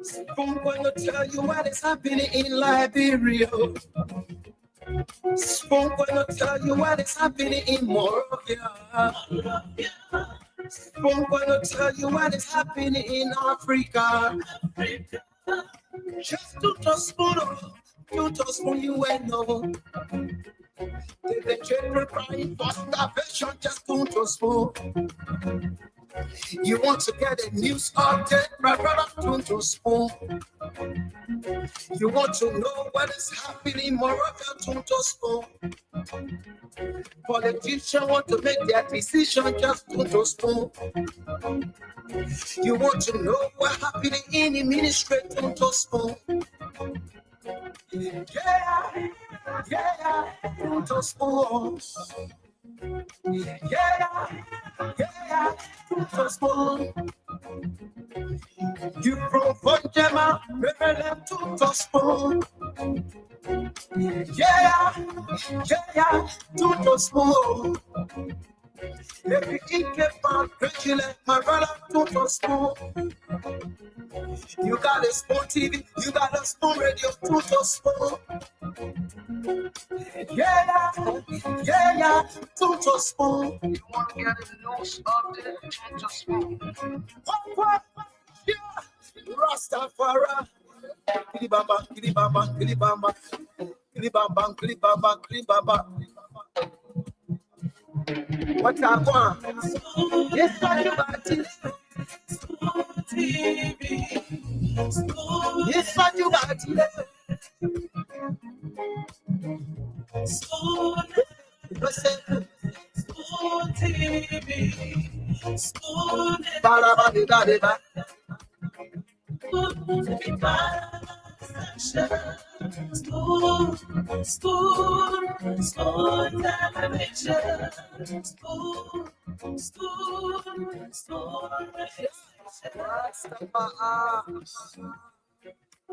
Spoon gonna tell you what is happening in Liberia. Spoon gonna tell you what is happening in Morovia. Spoon gonna tell you what is happening in Africa. Just to spoon you and know. The children crying for starvation, just to spoon. You want to get a news update, my brother, to spoon. You want to know what is happening, Morovia, to spoon. Politicians want to make their decision, just to spoon. You want to know what's happening in the ministry, to spoon. Yeah, to spoon. Yeah, to spoon. You from Fonjema, Referendum to spoon. Yeah, to spoon. Every ink about vigilant, my brother, to spoon. You got a spoon TV, you got a spoon radio, to spoon. Yeah, to spoon. You want to get a news update, to spoon. Rastafari. Kilibamba, kilibamba, kilibamba. Kilibamba, kilibamba, kilibamba. What's that one? Yes, TV. Yes, you got it. Spoon TV. Spoon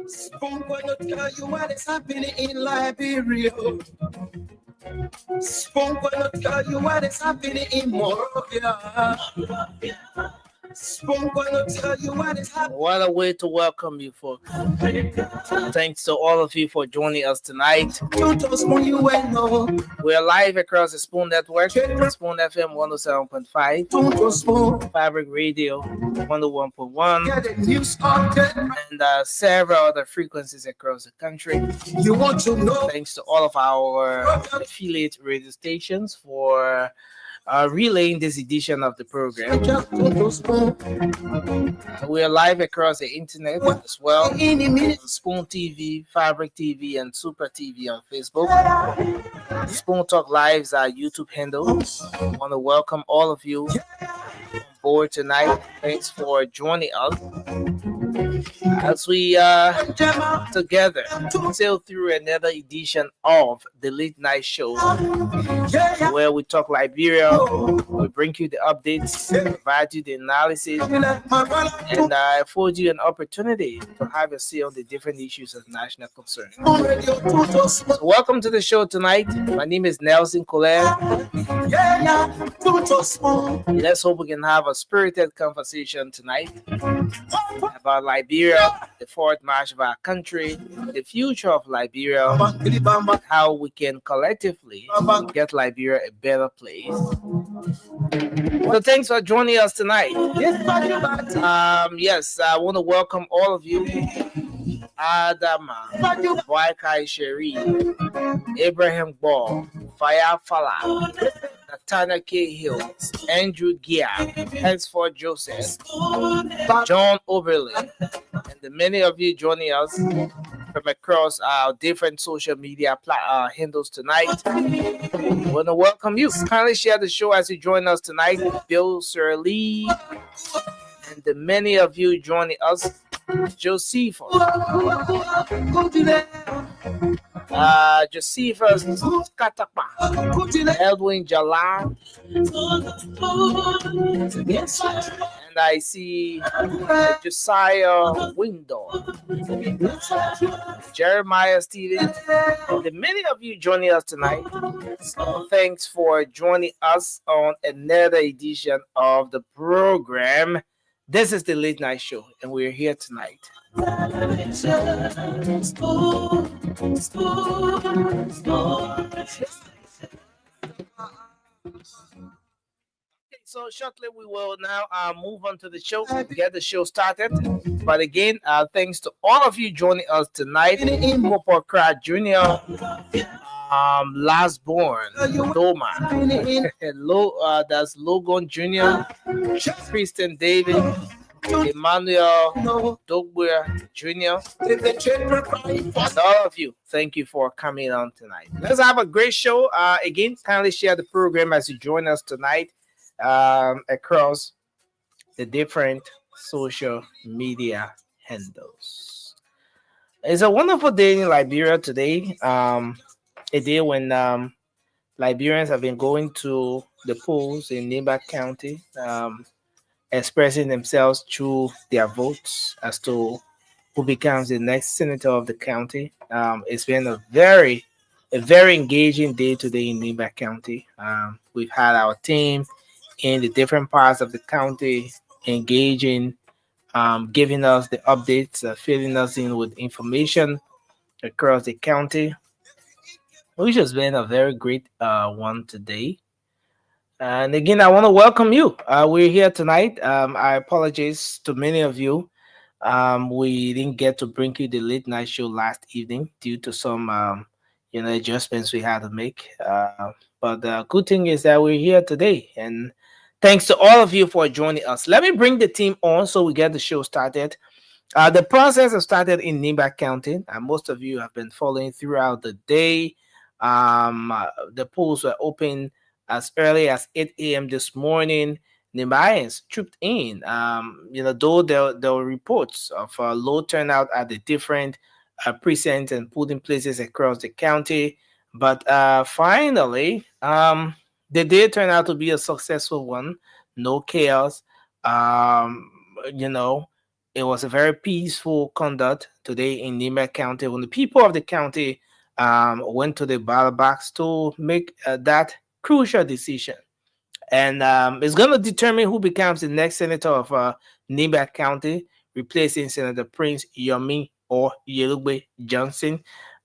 Spoon gonna tell you what is happening in Liberia. Spoon gonna tell you what is happening in Morovia. Spoon gonna tell you what is happening. What a way to welcome you, folks. Thanks to all of you for joining us tonight. We are live across the Spoon Network, Spoon FM 107.5, Fabric Radio 101.1, and several other frequencies across the country. You want to know? Thanks to all of our affiliate radio stations for relaying this edition of the program. We are live across the internet as well. Spoon TV, Fabric TV, and Super TV on Facebook. Spoon Talk Live's our YouTube handle. I want to welcome all of you on board tonight. Thanks for joining us as we together sail through another edition of the Late Night Show, where we talk Liberia, we bring you the updates, provide you the analysis, and afford you an opportunity to have a say on the different issues of national concern. So welcome to the show tonight. My name is Nelson Kogar. Let's hope we can have a spirited conversation tonight about Liberia, the forward march of our country, the future of Liberia, how we can collectively get Liberia a better place. So thanks for joining us tonight. Yes, I want to welcome all of you. Adama, Waikai Sherry, Abraham Ball, Faya Fala, Natana K. Hill, Andrew Gia, Henceforth Joseph, John Oberlin, and the many of you joining us from across our different social media handles tonight. I want to welcome you. Kindly share the show as you join us tonight. Bill Surly, and the many of you joining us. Josephus, Josephus Katapa, Edwin Jala, and I see Josiah Window, Jeremiah Stevens, and the many of you joining us tonight. Thanks for joining us on another edition of the program. This is the Late Night Show, and we're here tonight. So shortly we will now move on to the show, get the show started. But again, thanks to all of you joining us tonight. Cooper Crack Jr., Last Born, Doma, that's Logan Jr., Kristen David, Emmanuel Dogbuer Jr., and all of you, thank you for coming on tonight. Let's have a great show. Again, kindly share the program as you join us tonight across the different social media handles. It's a wonderful day in Liberia today. A day when Liberians have been going to the polls in Nimba County, expressing themselves through their votes as to who becomes the next senator of the county. It's been a very engaging day today in Nimba County. We've had our team in the different parts of the county engaging, giving us the updates, filling us in with information across the county, which has been a very great one today. And again, I want to welcome you. We're here tonight. I apologize to many of you. We didn't get to bring you the late night show last evening due to some, adjustments we had to make. But the good thing is that we're here today. And thanks to all of you for joining us. Let me bring the team on so we get the show started. The process has started in Nimba County, and most of you have been following throughout the day. The polls were open as early as 8 a.m. this morning. Nimbayans trooped in. Though there were reports of low turnout at the different precincts and polling places across the county, but finally, the day turned out to be a successful one. No chaos. It was a very peaceful conduct today in Nimba County when the people of the county went to the ballot box to make that crucial decision. And it's going to determine who becomes the next senator of Nimba County, replacing Senator Prince Yomi or Yelugbe Johnson.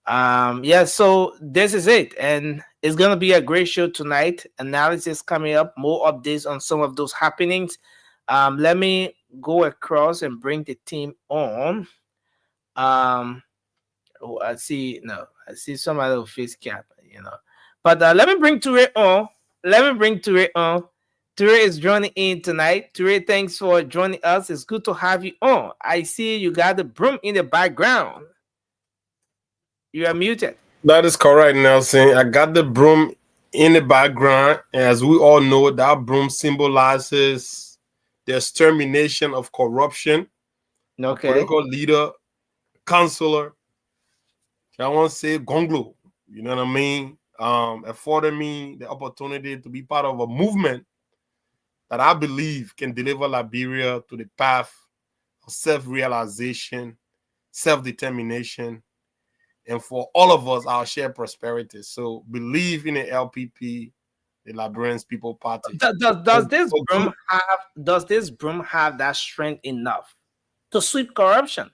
So this is it. And it's going to be a great show tonight. Analysis coming up, more updates on some of those happenings. Let me go across and bring the team on. I see somebody with face cap, But let me bring Ture on. Ture is joining in tonight. Ture, thanks for joining us. It's good to have you on. I see you got the broom in the background. You are muted. That is correct, Nelson. I got the broom in the background. As we all know, that broom symbolizes the extermination of corruption. Okay. A political leader, counselor, I want to say Gonglo, you know what I mean? Afforded me the opportunity to be part of a movement that I believe can deliver Liberia to the path of self-realization, self-determination, and for all of us, our shared prosperity. So believe in the LPP, the Liberians People Party. Does this broom have that strength enough to sweep corruption?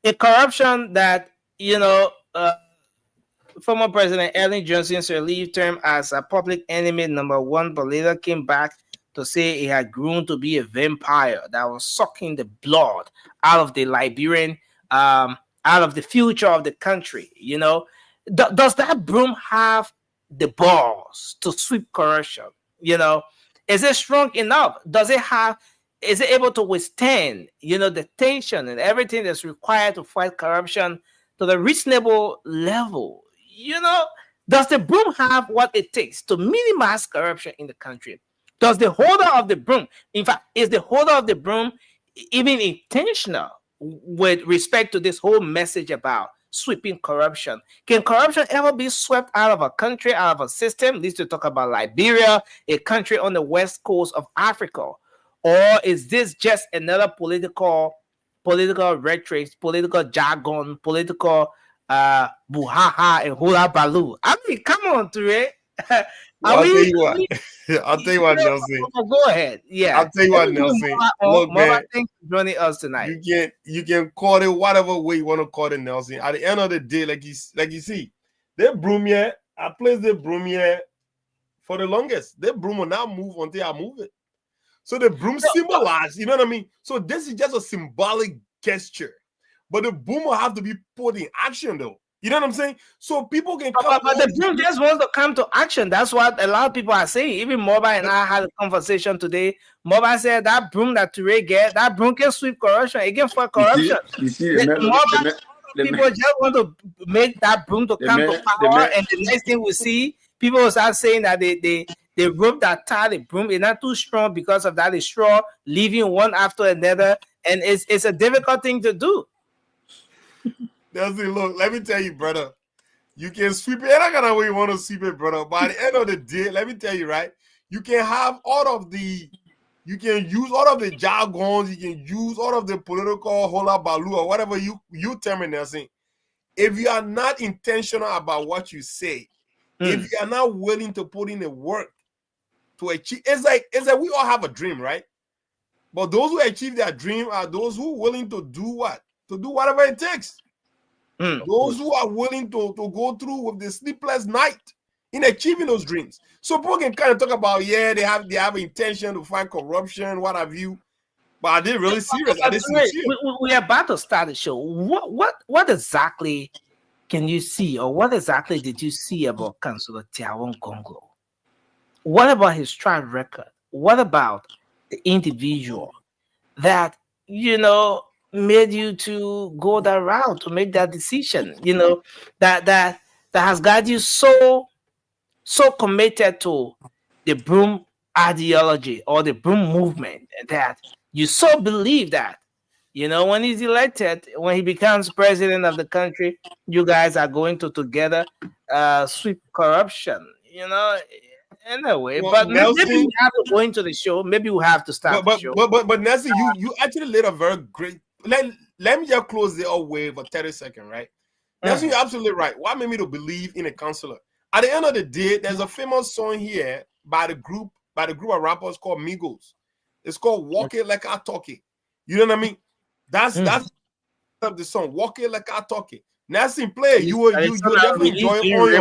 A corruption that former President Ellen Johnson's relief term as a public enemy #1, but later came back to say he had grown to be a vampire that was sucking the blood out of the Liberian, out of the future of the country. Does that broom have the balls to sweep corruption? Is it strong enough? Is it able to withstand, the tension and everything that's required to fight corruption to the reasonable level? Does the broom have what it takes to minimize corruption in the country? Does the holder of the broom, in fact, is the holder of the broom even intentional with respect to this whole message about sweeping corruption. Can corruption ever be swept out of a country, out of a system? At least to talk about Liberia, a country on the west coast of Africa. Or is this just another political rhetoric, political jargon, political buhaha and hula baloo? I mean, come on, Ture. Well, I'll tell you Are what. we, I'll tell you what, Nelson. go ahead. Yeah. I'll tell you what, Nelson. Look, man, Thanks for joining us tonight. you can call it whatever way you want to call it, Nelson. At the end of the day, like you see, they broom here. I placed the broom here for the longest. The broom will not move until I move it. So the broom symbolizes, you know what I mean? So this is just a symbolic gesture. But the broom will have to be put in action, though. You know what I'm saying? So people can come. But the broom just wants to come to action. That's what a lot of people are saying. Even Moba and I had a conversation today. Moba said that broom that Ture get, that broom can sweep corruption. It can fight corruption. You see people just want to make that broom to come to power. And the next thing we see, people will start saying that the rope that tie the broom is not too strong because of that. The straw leaving one after another. And it's a difficult thing to do. Nelson, look, let me tell you, brother. You can sweep it. I don't know way you want to sweep it, brother. By the end of the day, let me tell you, right? You can have you can use all of the jargons, you can use all of the political hula baloo or whatever you term it, Nelson. If you are not intentional about what you say, if you are not willing to put in the work to achieve, it's like we all have a dream, right? But those who achieve their dream are those who are willing to do what? To do whatever it takes. Those who are willing to go through with the sleepless night in achieving those dreams. So people can kind of talk about, they have intention to fight corruption, what have you. But are they really serious? Are they sincere? We are about to start the show. What exactly can you see, or what exactly did you see about Councillor Tiawon Gonglo? What about his track record? What about the individual that, made you to go that route, to make that decision, that has got you so committed to the broom ideology or the broom movement that you so believe that, when he's elected, when he becomes president of the country, you guys are going to together sweep corruption, Anyway, well, but maybe we have to go into the show. Maybe we have to start the show. But Nelson, you actually laid a very great. Let me just close the way for 30 seconds, right? Nelson, you're absolutely right. What made me to believe in a counselor? At the end of the day, there's a famous song here by the group of rappers called Migos. It's called "Walk It Like I Talk It." You know what I mean? That's the song. "Walk It Like I Talk It." Nelson, play it. You definitely enjoy it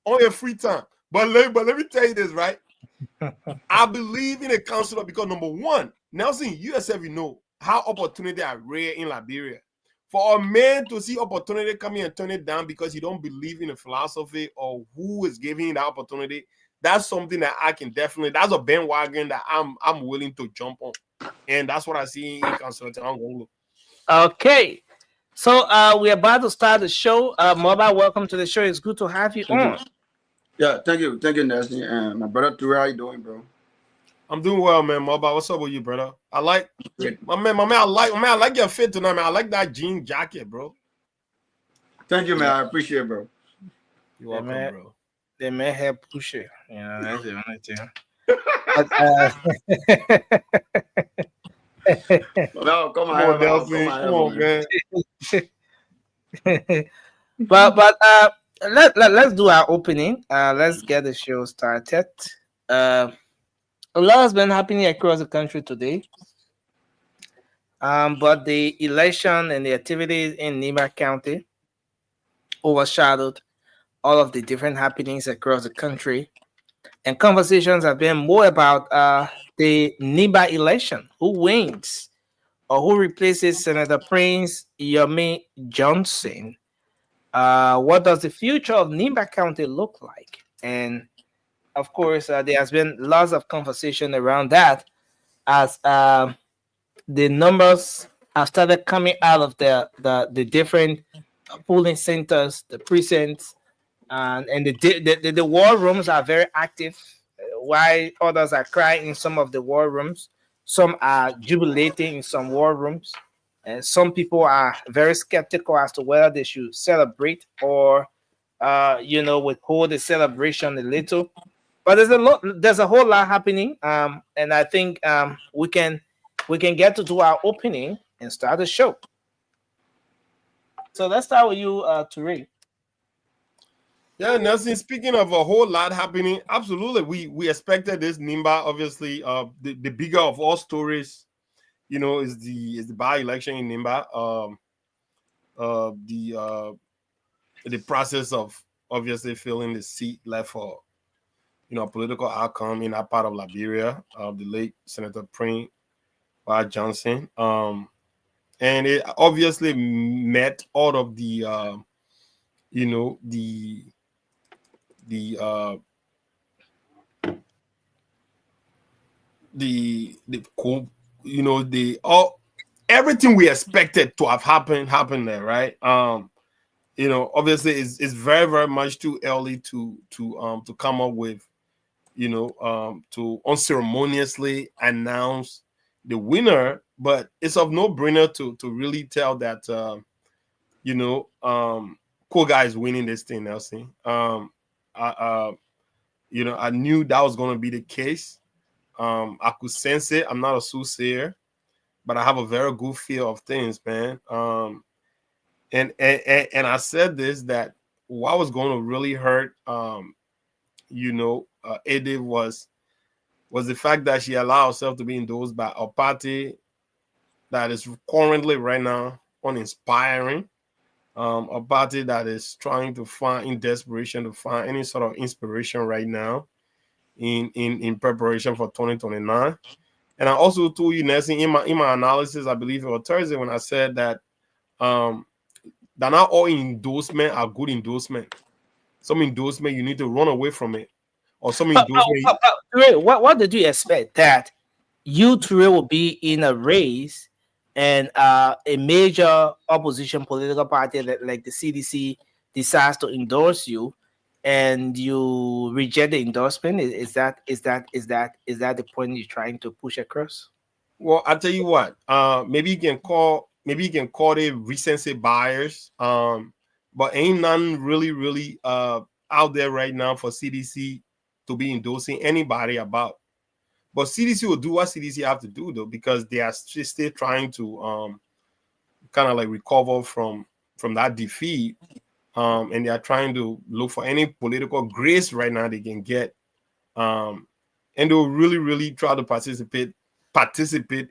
on your free time. But let me tell you this, right? I believe in a counselor because number one, Nelson, you yourself, how opportunity are rare in Liberia. For a man to see opportunity coming and turn it down because he don't believe in the philosophy or who is giving the opportunity, that's something that I can definitely, that's a bandwagon that I'm willing to jump on. And that's what I see in Councillor Tiawon. Okay. So we're about to start the show. Moba, welcome to the show. It's good to have you on. Yeah, thank you, Nelson. And my brother Ture, how you doing, bro? I'm doing well, man. Moba, what's up with you, brother? I like my man. I like your fit tonight, man. I like that jean jacket, bro. Thank you, man. I appreciate it, bro. You're welcome, bro. They may help push it. That's the only thing. No, come on, man. But let's do our opening. Let's get the show started. A lot has been happening across the country today. But the election and the activities in Nimba County overshadowed all of the different happenings across the country. And conversations have been more about the Nimba election. Who wins or who replaces Senator Prince Yomi Johnson? What does the future of Nimba County look like? And of course, there has been lots of conversation around that as the numbers have started coming out of the different polling centers, the precincts, and the war rooms are very active. While others are crying in some of the war rooms, some are jubilating in some war rooms. and some people are very skeptical as to whether they should celebrate or withhold the celebration a little. But there's a whole lot happening, and I think we can get to do our opening and start the show. So let's start with you, Ture. Yeah, Nelson. Speaking of a whole lot happening, absolutely. We expected this. Nimba, obviously, the bigger of all stories, is the by-election in Nimba. The process of obviously filling the seat left for political outcome in that part of Liberia, the late Senator Prince Johnson. And it obviously met all of the the all everything we expected to have happened there, right? Obviously it's very, very much too early to come up with, to unceremoniously announce the winner, but it's of no brainer to really tell that Kogar is winning this thing, Nelson. I knew that was going to be the case. I could sense it. I'm not a soothsayer, but I have a very good feel of things, man. And I said this, that what was going to really hurt, Edith was the fact that she allowed herself to be endorsed by a party that is currently right now uninspiring, a party that is trying to find, in desperation, to find any sort of inspiration right now in preparation for 2029. And I also told you, Nelson, in my analysis, I believe it was Thursday, when I said that that not all endorsement are good endorsement. Some endorsement you need to run away from it, or some endorsement. What did you expect, that you three will be in a race and a major opposition political party like the CDC decides to endorse you, and you reject the endorsement? Is that the point you're trying to push across? Well, I'll tell you what. Maybe you can call it recency bias. But ain't none really out there right now for CDC to be endorsing anybody about. But CDC will do what CDC have to do, though, because they are still trying to kind of like recover from that defeat. And they are trying to look for any political grace right now they can get. And they'll really try to participate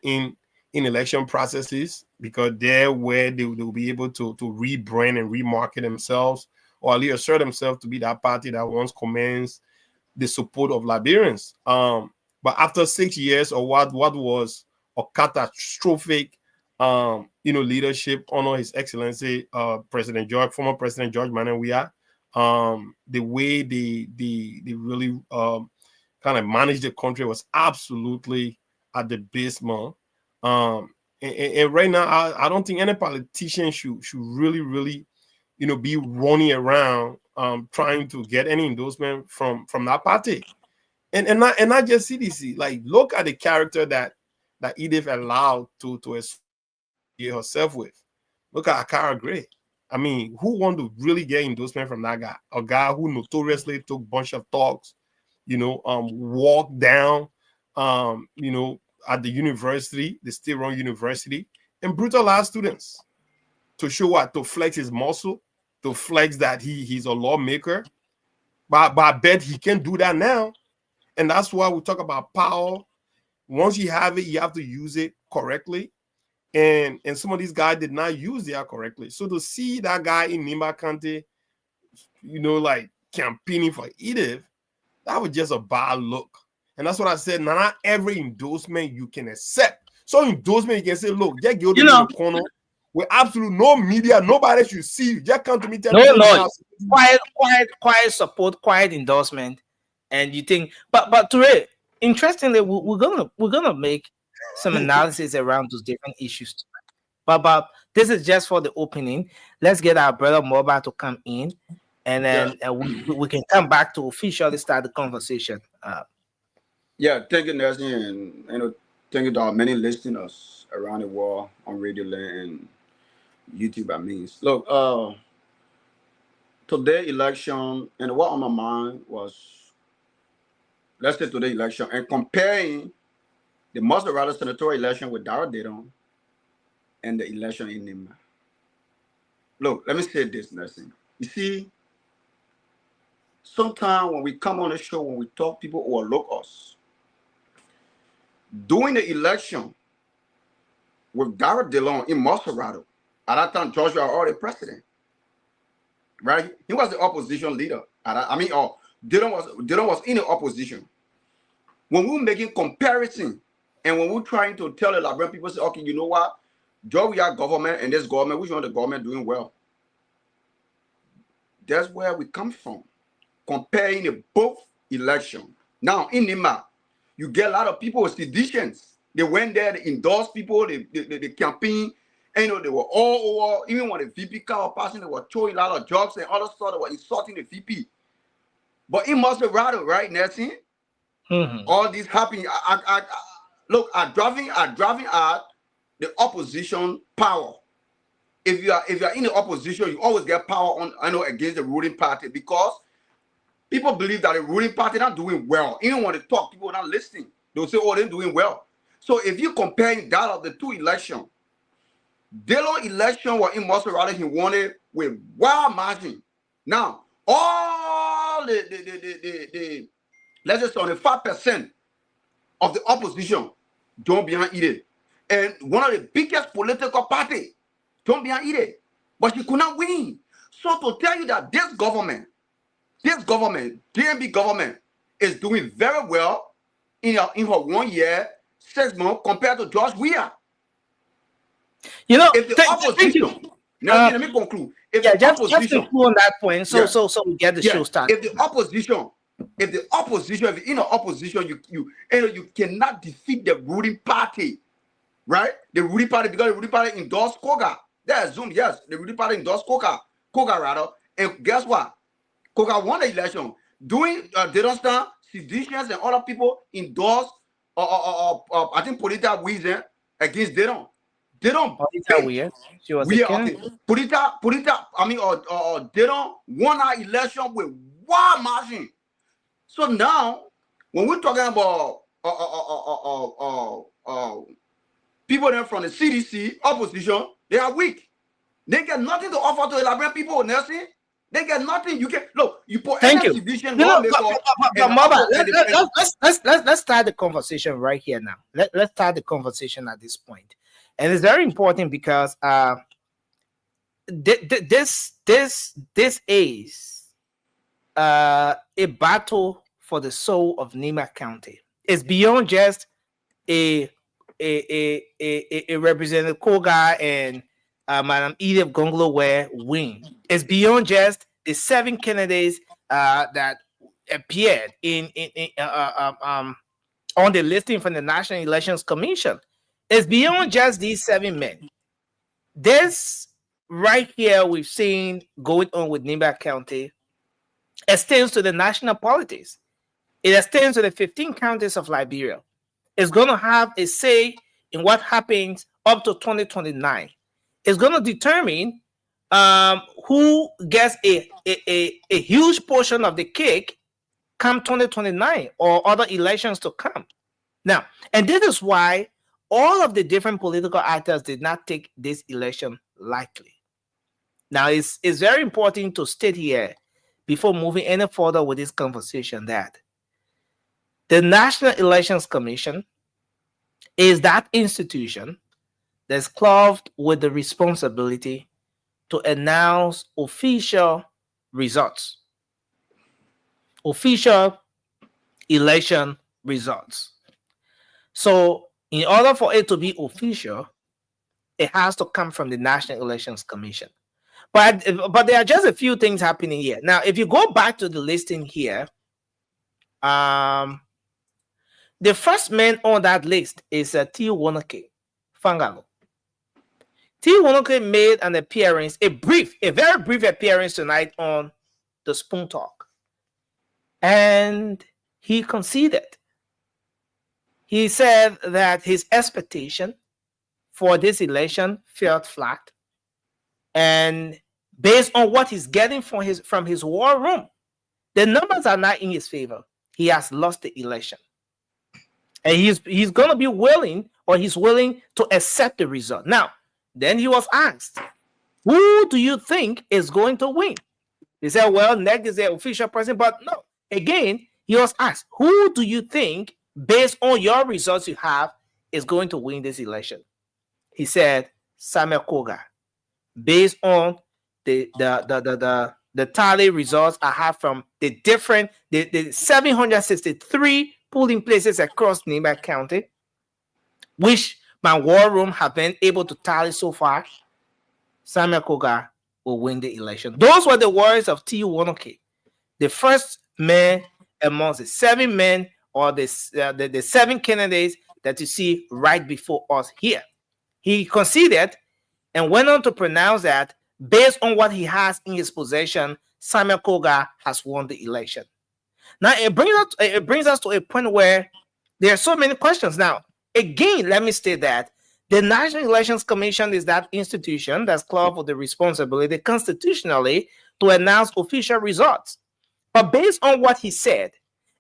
in election processes, because they're where they'll be able to rebrand and remarket themselves, or at least assert themselves to be that party that once commands the support of Liberians. But after 6 years, or what was a catastrophic leadership under His Excellency former President George Manawia, the way they really kind of managed the country was absolutely at the abysmal. And right now, I don't think any politician should really be running around trying to get any endorsement from that party, and not just CDC. Like, look at the character that Edith allowed to associate herself with. Look at Akara Gray. I mean, who want to really get endorsement from that guy? A guy who notoriously took a bunch of talks, walked down, at the university, the state-run university, and brutalized students to show what? To flex his muscle, to flex that he's a lawmaker. But I bet he can do that now. And that's why we talk about power. Once you have it, you have to use it correctly. And some of these guys did not use that correctly. So to see that guy in Nimba County, like campaigning for Edith, that was just a bad look. And that's what I said. Not every endorsement you can accept. So endorsement, you can say, look, just go to the corner with absolute no media, nobody should see you. Just come to me, tell me. No, quiet support, quiet endorsement. And you think, but Ture, interestingly, we're gonna make some analysis around those different issues. But this is just for the opening. Let's get our brother Moba to come in, and then we can come back to officially start the conversation. Yeah, thank you, Nelson, and thank you to our many listeners around the world on Radio Land and YouTube. I mean, look, today election and what on my mind was, let's say today election and comparing the Maserati senatorial election with Dara Dayton and the election in Nimba. Look, let me say this, Nelson. You see, sometimes when we come on the show, when we talk, people overlook us. During the election with Garrett Dillon in Maserati, at that time, Georgia was already president, right? He was the opposition leader. Dillon was in the opposition. When we were making comparison and when we were trying to tell the Liberian people, say, okay, you know what? Georgia government and this government, which one the government doing well? That's where we come from, comparing the both election. Now, in Nimba, you get a lot of people with seditions. They went there, they endorsed people, they campaign, and you know, they were all over. Even when the VP car was passing, they were throwing a lot of jokes and other stuff. They were insulting the VP. But in Maserati, right, Nelson, all this happening. Look, I'm driving at the opposition power. If you are in the opposition, you always get power on, against the ruling party, because people believe that the ruling party not doing well. Even when they talk, people are not listening. They'll say, oh, they're doing well. So if you comparing that of the two elections, Dillon election was in Maserati, he won it with wild margin. Now, all the let's just say on the 5% of the opposition don't behind it. And one of the biggest political party don't behind it. But she could not win. So to tell you that this government, DNB government, is doing very well in her 1 year, 6 months compared to George Weah. You know, if the opposition, now let me conclude. If the just opposition, to on that point, so we get the show started. If the opposition, if you're in an opposition, you cannot defeat the ruling party, right? The ruling party, because the ruling party endorsed Kogar. They assume, yes, the ruling party endorsed Kogar rather. And guess what? Kogar won the election. Doing Dedonstan, seditions, and other people endorsed, I think, political reason against Dedon. Dedon. She was Dedon won our election with wild margin. So now, when we're talking about people then from the CDC opposition, they are weak. They get nothing to offer to the Liberian people, Nelson. They get nothing. You can look. You put any division. Let's start the conversation right here now. Let's start the conversation at this point, and it's very important because this is a battle for the soul of Nimba County. It's beyond just a Representative Kogar and Madam Edith Gonglo were win. It's beyond just the 7 candidates that appeared on the listing from the National Elections Commission. It's beyond just these 7 men. This right here we've seen going on with Nimba County extends to the national politics. It extends to the 15 counties of Liberia. It's going to have a say in what happens up to 2029. It's going to determine who gets a huge portion of the cake come 2029 or other elections to come. Now, and this is why all of the different political actors did not take this election lightly. Now, it's very important to state here before moving any further with this conversation that the National Elections Commission is that institution that's clothed with the responsibility to announce official results, official election results. So in order for it to be official, it has to come from the National Elections Commission. But there are just a few things happening here. Now, if you go back to the listing here, the first man on that list is T. Wonoke Fangalo. T. Wonoke made an appearance, a very brief appearance tonight on the Spoon Talk. And he conceded. He said that his expectation for this election fell flat, and based on what he's getting from his war room, the numbers are not in his favor. He has lost the election, and he's going to be willing, or he's willing to accept the result. Now, then he was asked, who do you think is going to win? He said, well, NEC is the official president, but no. Again, he was asked, who do you think, based on your results you have, is going to win this election? He said, Samuel Kogar. Based on the tally results I have from the 763 polling places across Nimba County, which my war room have been able to tally so far, Samuel Kogar will win the election. Those were the words of T. Wonoke, the first man amongst the 7 men, or the 7 candidates that you see right before us here. He conceded and went on to pronounce that based on what he has in his possession, Samuel Kogar has won the election. Now, it brings us to a point where there are so many questions. Now, again, let me state that the National Elections Commission is that institution that's called for the responsibility constitutionally to announce official results. But based on what he said,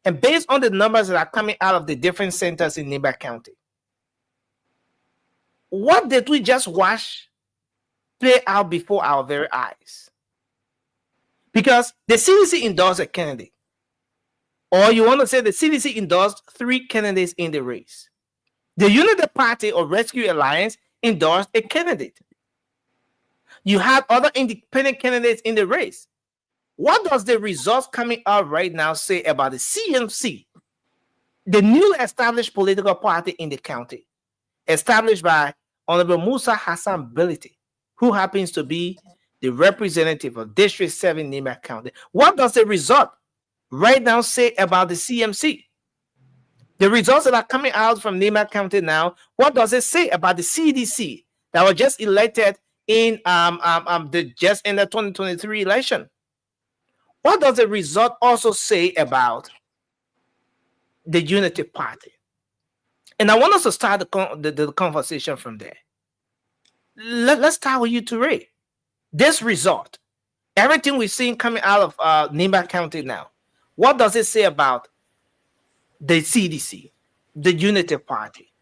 and based on the numbers that are coming out of the different centers in Nimba County, what did we just watch play out before our very eyes? Because the CDC endorsed a candidate, or you want to say the CDC endorsed 3 candidates in the race. The Unity Party or Rescue Alliance endorsed a candidate. You have other independent candidates in the race. What does the results coming out right now say about the CMC, the newly established political party in the county, established by Honorable Musa Hassan Bility, who happens to be the representative of District 7 Nimba County? What does the result right now say about the CMC? The results that are coming out from Nimba County now, what does it say about the CDC that was just elected in the 2023 election? What does the result also say about the Unity Party? And I want us to start the conversation from there. Let's start with you, Toure. This result, everything we've seen coming out of Nimba County now, what does it say about the CDC, the Unity Party?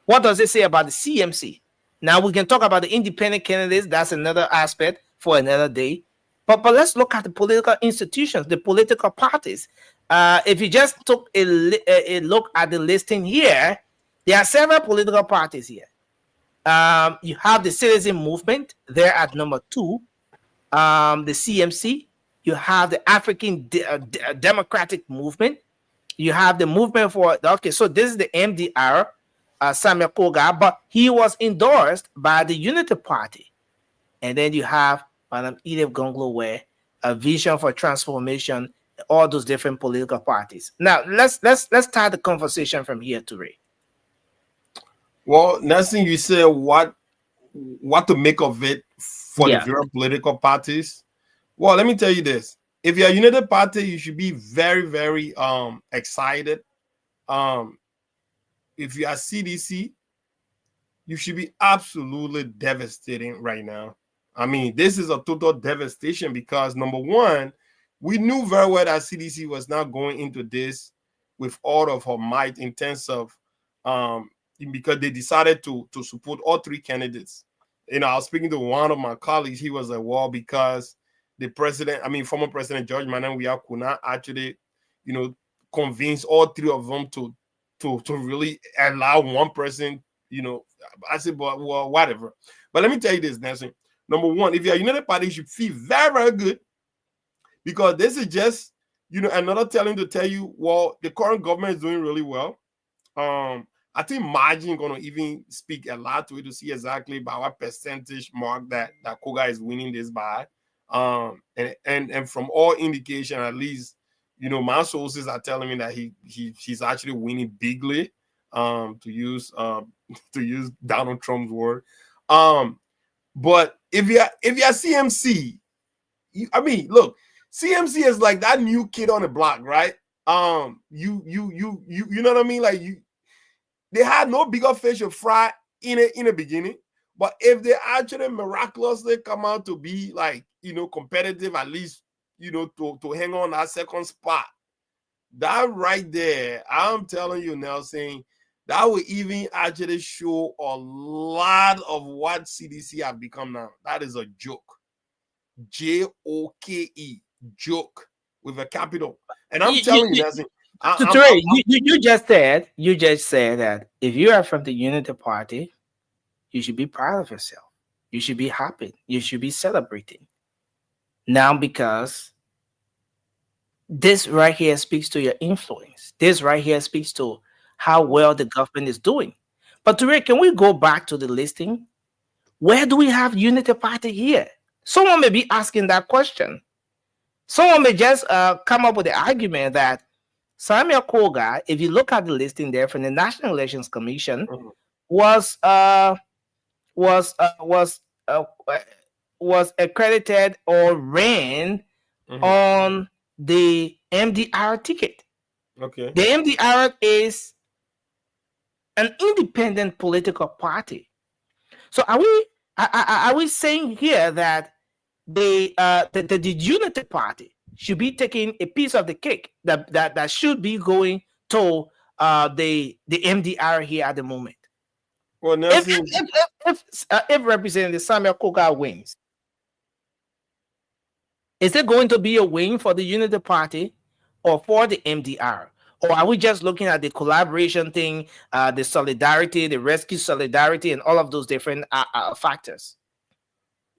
What does it say about the CMC? Now, we can talk about the independent candidates. That's another aspect for another day. But let's look at the political institutions, the political parties. If you just took a look at the listing here, there are several political parties here. You have the Citizen Movement there at number 2, the CMC. You have the African Democratic Movement. You have the movement for, okay, so this is the MDR, Samuel Kogar, but he was endorsed by the Unity Party. And then you have Madam Edith Gonglo, where a vision for transformation, all those different political parties. Now, let's start the conversation from here, Toure. Well, Nelson, you said what to make of it for the various political parties. Well, let me tell you this. If you're a United Party, you should be very, very excited. If you are CDC, you should be absolutely devastating right now. I mean, this is a total devastation because, number one, we knew very well that CDC was not going into this with all of her might in terms of because they decided to support all 3 candidates. You know, I was speaking to one of my colleagues. He was like, well, because the president, former President George Mananguia could not actually, convince all 3 of them to really allow one person, I said, well, whatever. But let me tell you this, Nelson. Number one, if you're a United Party, you should feel very, very good, because this is just, another telling to tell you, well, the current government is doing really well. I think margin going to even speak a lot to it to see exactly by what percentage mark that Kogar is winning this by. And from all indication, at least, my sources are telling me that he's actually winning bigly, to use Donald Trump's word. But if you're CMC, look, CMC is like that new kid on the block, right? You know what I mean? Like They had no bigger fish to fry in the beginning. But if they actually miraculously come out to be like, competitive, at least, to hang on that second spot, that right there, I'm telling you, Nelson, that will even actually show a lot of what CDC have become now. That is a joke. Joke, joke with a capital. And I'm telling you, Nelson, you just said that if you are from the Unity Party, you should be proud of yourself. You should be happy. You should be celebrating. Now, because this right here speaks to your influence. This right here speaks to how well the government is doing. But Ture, can we go back to the listing? Where do we have Unity Party here? Someone may be asking that question. Someone may just come up with the argument that Samuel Kogar, if you look at the listing there from the National Elections Commission, was accredited or ran on the MDR ticket. Okay. The MDR is an independent political party. So are we saying here that the Unity Party should be taking a piece of the cake that should be going to the MDR here at the moment? Well, Nelson, if Representative Samuel Kogar wins, is it going to be a win for the Unity Party or for the MDR? Or are we just looking at the collaboration thing, the solidarity, the rescue solidarity, and all of those different factors?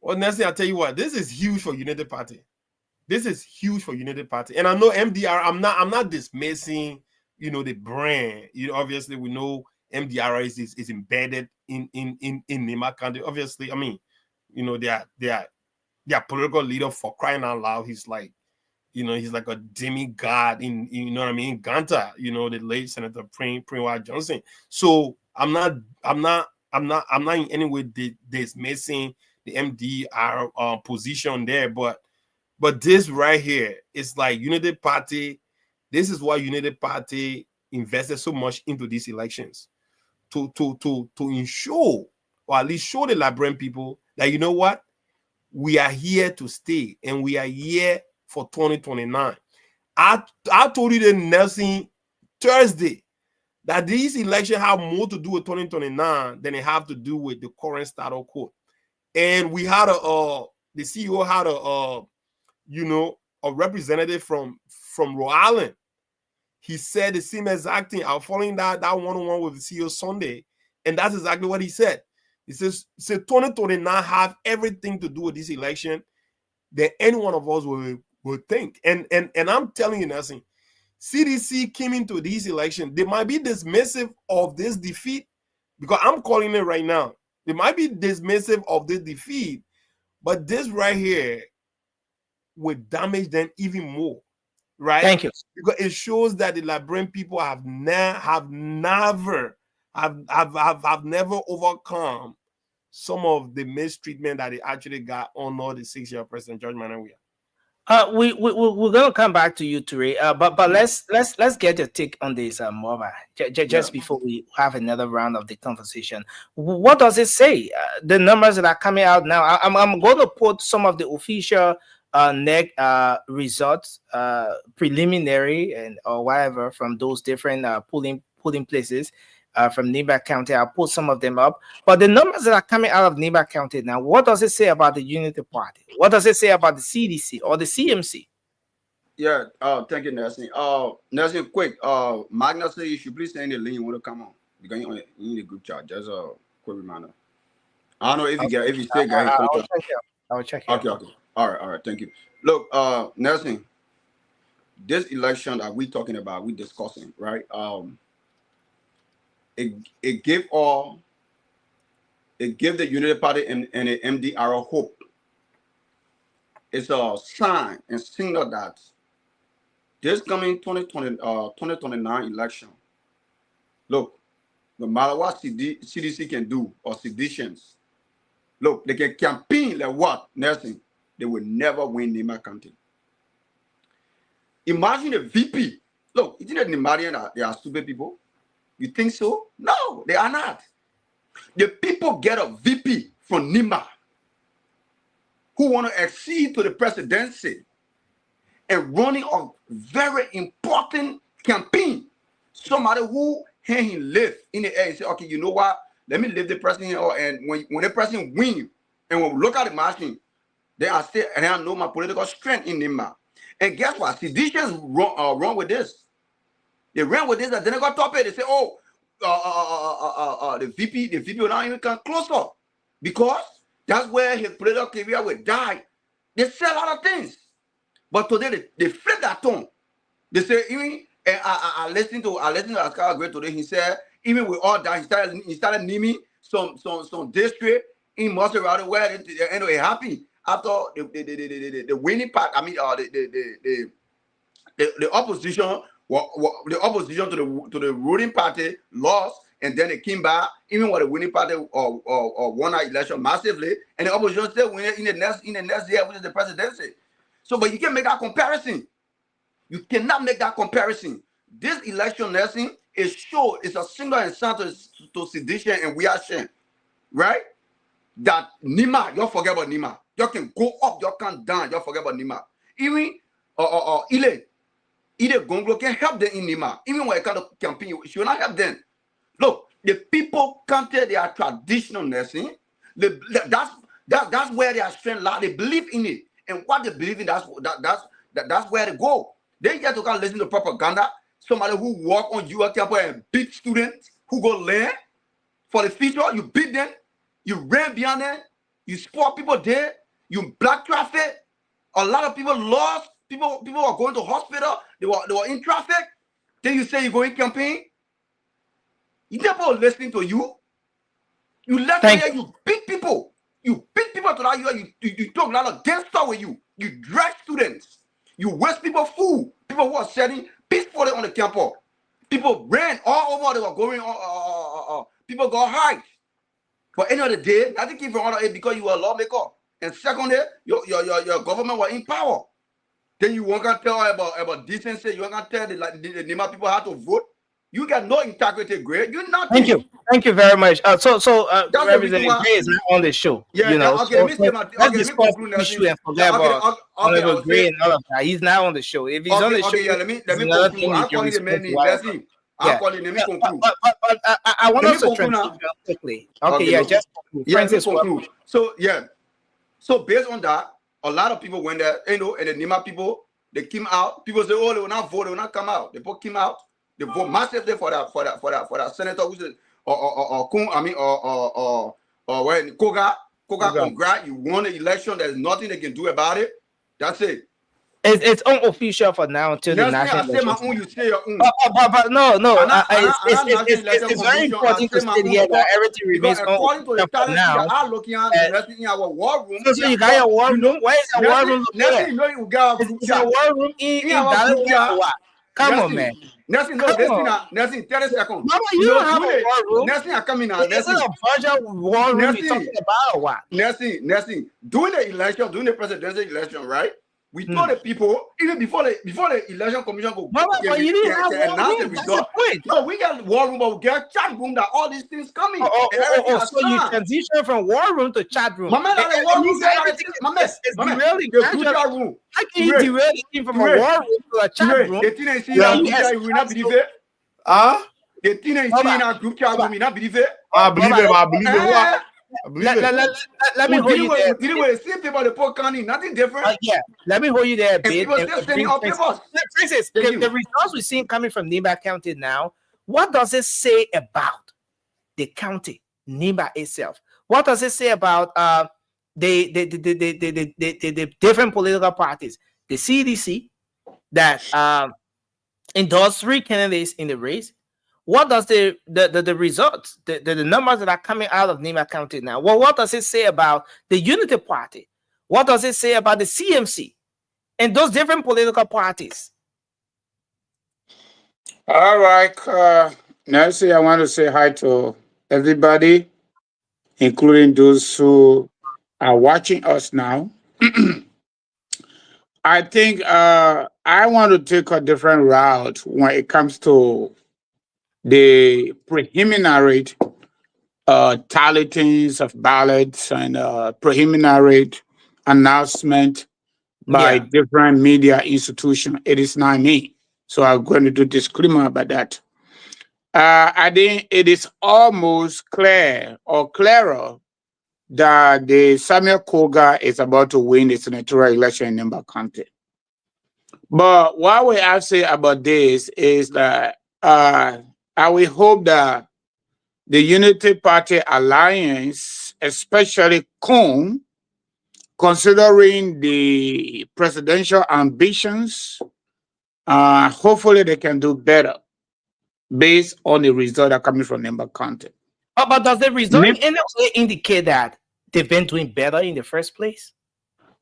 Well, Nelson, I'll tell you what, this is huge for Unity Party. This is huge for Unity Party. And I know MDR, I'm not dismissing, the brand. Obviously we know MDR is embedded in Nimba County. Obviously, I mean, their political leader, for crying out loud, he's like a demigod in Ganta, the late Senator Prince Johnson. So I'm not in any way dismissing the MDR position there, but this right here is like Unity Party. This is why Unity Party invested so much into these elections to ensure, or at least show the Liberian people that, you know what, we are here to stay and we are here for 2029. I told you, Nelson, Thursday, that these elections have more to do with 2029 than they have to do with the current status quo. And we had the CEO had a representative from Rhode Island. He said the same exact thing. I was following that one-on-one with the CEO Sunday, and that's exactly what he said. He says 2029 have everything to do with this election that any one of us will think. And I'm telling you, Nelson, CDC came into this election. They might be dismissive of this defeat, because I'm calling it right now. They might be dismissive of this defeat, but this right here would damage them even more, right? Thank you. Because it shows that the Liberian people have never overcome some of the mistreatment that they actually got under the 6-year President George Manawia. We're gonna come back to you, Ture. But let's get your take on this, Mova. Just before we have another round of the conversation, what does it say? The numbers that are coming out now. I'm going to put some of the official NEC results, preliminary and or whatever, from those different polling places. From Nimba County, I'll put some of them up. But the numbers that are coming out of Nimba County now, what does it say about the Unity Party? What does it say about the CDC or the CMC? Yeah, thank you, Nelson. Nelson, quick. Magna said you should please send the link. You want to come on because you need a group chat. Just a quick reminder. I don't know if you still got it. I'll check it. Okay. All right. Thank you. Look, Nelson, this election that we're talking about, we're discussing, right? It gave the Unity Party and the MDR hope. It's a sign and signal that this coming 2029 election, look, no matter what CDC can do or seditions, look, they can campaign like what, Nelson, they will never win Nimba County. Imagine a VP. Look, isn't it Nimarian that they are stupid people? You think so? No, they are not. The people get a VP from Nimba who want to accede to the presidency and running a very important campaign. Somebody who he live in the air and say, okay, you know what? Let me leave the president here. And when the president win, and when we look at the machine, then I say, and I know my political strength in Nimba. And guess what? Seditions run with this. They ran with this, and then they got top it. They say, oh, the VP will not even come closer because that's where his political career will die. They say a lot of things, but today they flip that tone. They say even I listened to Oscar Gray today. He said even with all that he started naming some district in Maserati where they end up happy after the winning part. I mean the opposition. The opposition to the ruling party lost, and then they came back, even when the winning party won our election massively, and the opposition still win in the next year, which is the presidency. So, but you can make that comparison. You cannot make that comparison. This election, Nelson, is sure it's a single incentive to sedition and reaction, right? That Nima, you forget about Nima. You can go up, you can down, you forget about Nima. Even Either Gonglo can help them in Nima. Even when it comes to campaign, she will not help them. Look, the people counted their traditional nursing. That's where their strength lies. They believe in it. And what they believe in, that's where they go. They get to come listen to propaganda. Somebody who walk on your campus and beat students who go learn for the future. You beat them. You ran beyond them. You support people there. You black traffic. A lot of people lost. People were going to hospital. They were in traffic. Then you say you're going campaign. You never listening to you. You left here. You beat people. You beat people to that. You took a lot of gangster with you. You drag students. You waste people food. People who are selling peacefully on the campus. People ran all over. They were going. People got high. But end of the day, nothing came from all of it because you were a lawmaker. And secondly, your government was in power. Then you won't tell about decency. You won't tell the Nima people how to vote. You got no integrity, Greg. You're not. Thank you very much. Representative why... Gray is not on the show. Yeah, you know. Okay, let's discuss the issue and forget about Honorable Gray and all of that. He's not on the show. If he's on the show, let me conclude. I'm calling the man name. Let's see. I'm calling. Let me conclude. But I want us to transition quickly. Okay, just conclude. Yeah, let's conclude. So so based on that. A lot of people went there, and the Nima people, they came out. People say, oh, they will not vote, they will not come out. The people came out, they vote massively for that senator, which is Kogar. Kogar, you won the election. There's nothing they can do about it. That's it. It's unofficial for now until the national election. I say my own, you say your own. But no. It's very important to state here that everything remains unofficial for now. Our war room. So you got your war room? Where is your war room? It's a war room in Dallas. Come on, man. Nelson, 30 seconds. Mama, you don't have a war room. Nelson, I come in now. Is it a budget war room you're talking about or what? Nelson, during the presidential election, right? We told the people even before the election commission go. But you didn't have war room. That's the point. No, we got war room, but we get chat room that all these things coming. So you transition from war room to chat room. My man, the war room. It's derailing. How can you derail it from a war room to a chat room? The thing I see in our group chat, you will not believe it. The thing I see in our group chat, you will not believe it. I believe it. Let me hold you there. See people the poor county, nothing different. Let me hold you there a bit. People still standing on papers. Francis, the results we're seeing coming from Nimba County now, what does it say about the county, Nimba itself? What does it say about the different political parties? The CDC that endorsed 3 candidates in the race. What does the results, the numbers that are coming out of Nimba County now? Well, what does it say about the Unity Party? What does it say about the CMC and those different political parties? All right, Nancy, I want to say hi to everybody, including those who are watching us now. I think I want to take a different route when it comes to the preliminary tallings of ballots and preliminary announcement by Yeah. different media institutions. It is not me. So I'm going to do disclaimer about that. I think it is almost clear or clearer that the Samuel Kogar is about to win the senatorial election in Nimba County. But what we have to say about this is that I will hope that the Unity Party Alliance, especially Kong, considering the presidential ambitions, hopefully they can do better based on the result that are coming from Nimba County. But does the result Nim- in any way indicate that they've been doing better in the first place?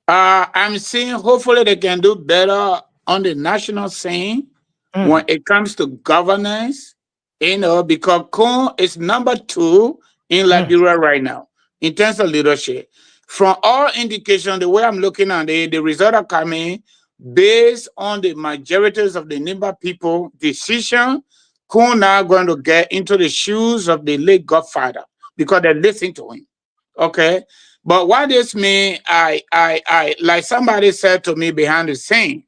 I'm seeing hopefully they can do better on the national scene when it comes to governance, because Kong is number 2 in Liberia right now in terms of leadership. From all indication, the way I'm looking at it, the result are coming based on the majorities of the Nimba people decision. Kong now going to get into the shoes of the late Godfather because they listen to him. Okay. But what this mean, I like somebody said to me behind the scene,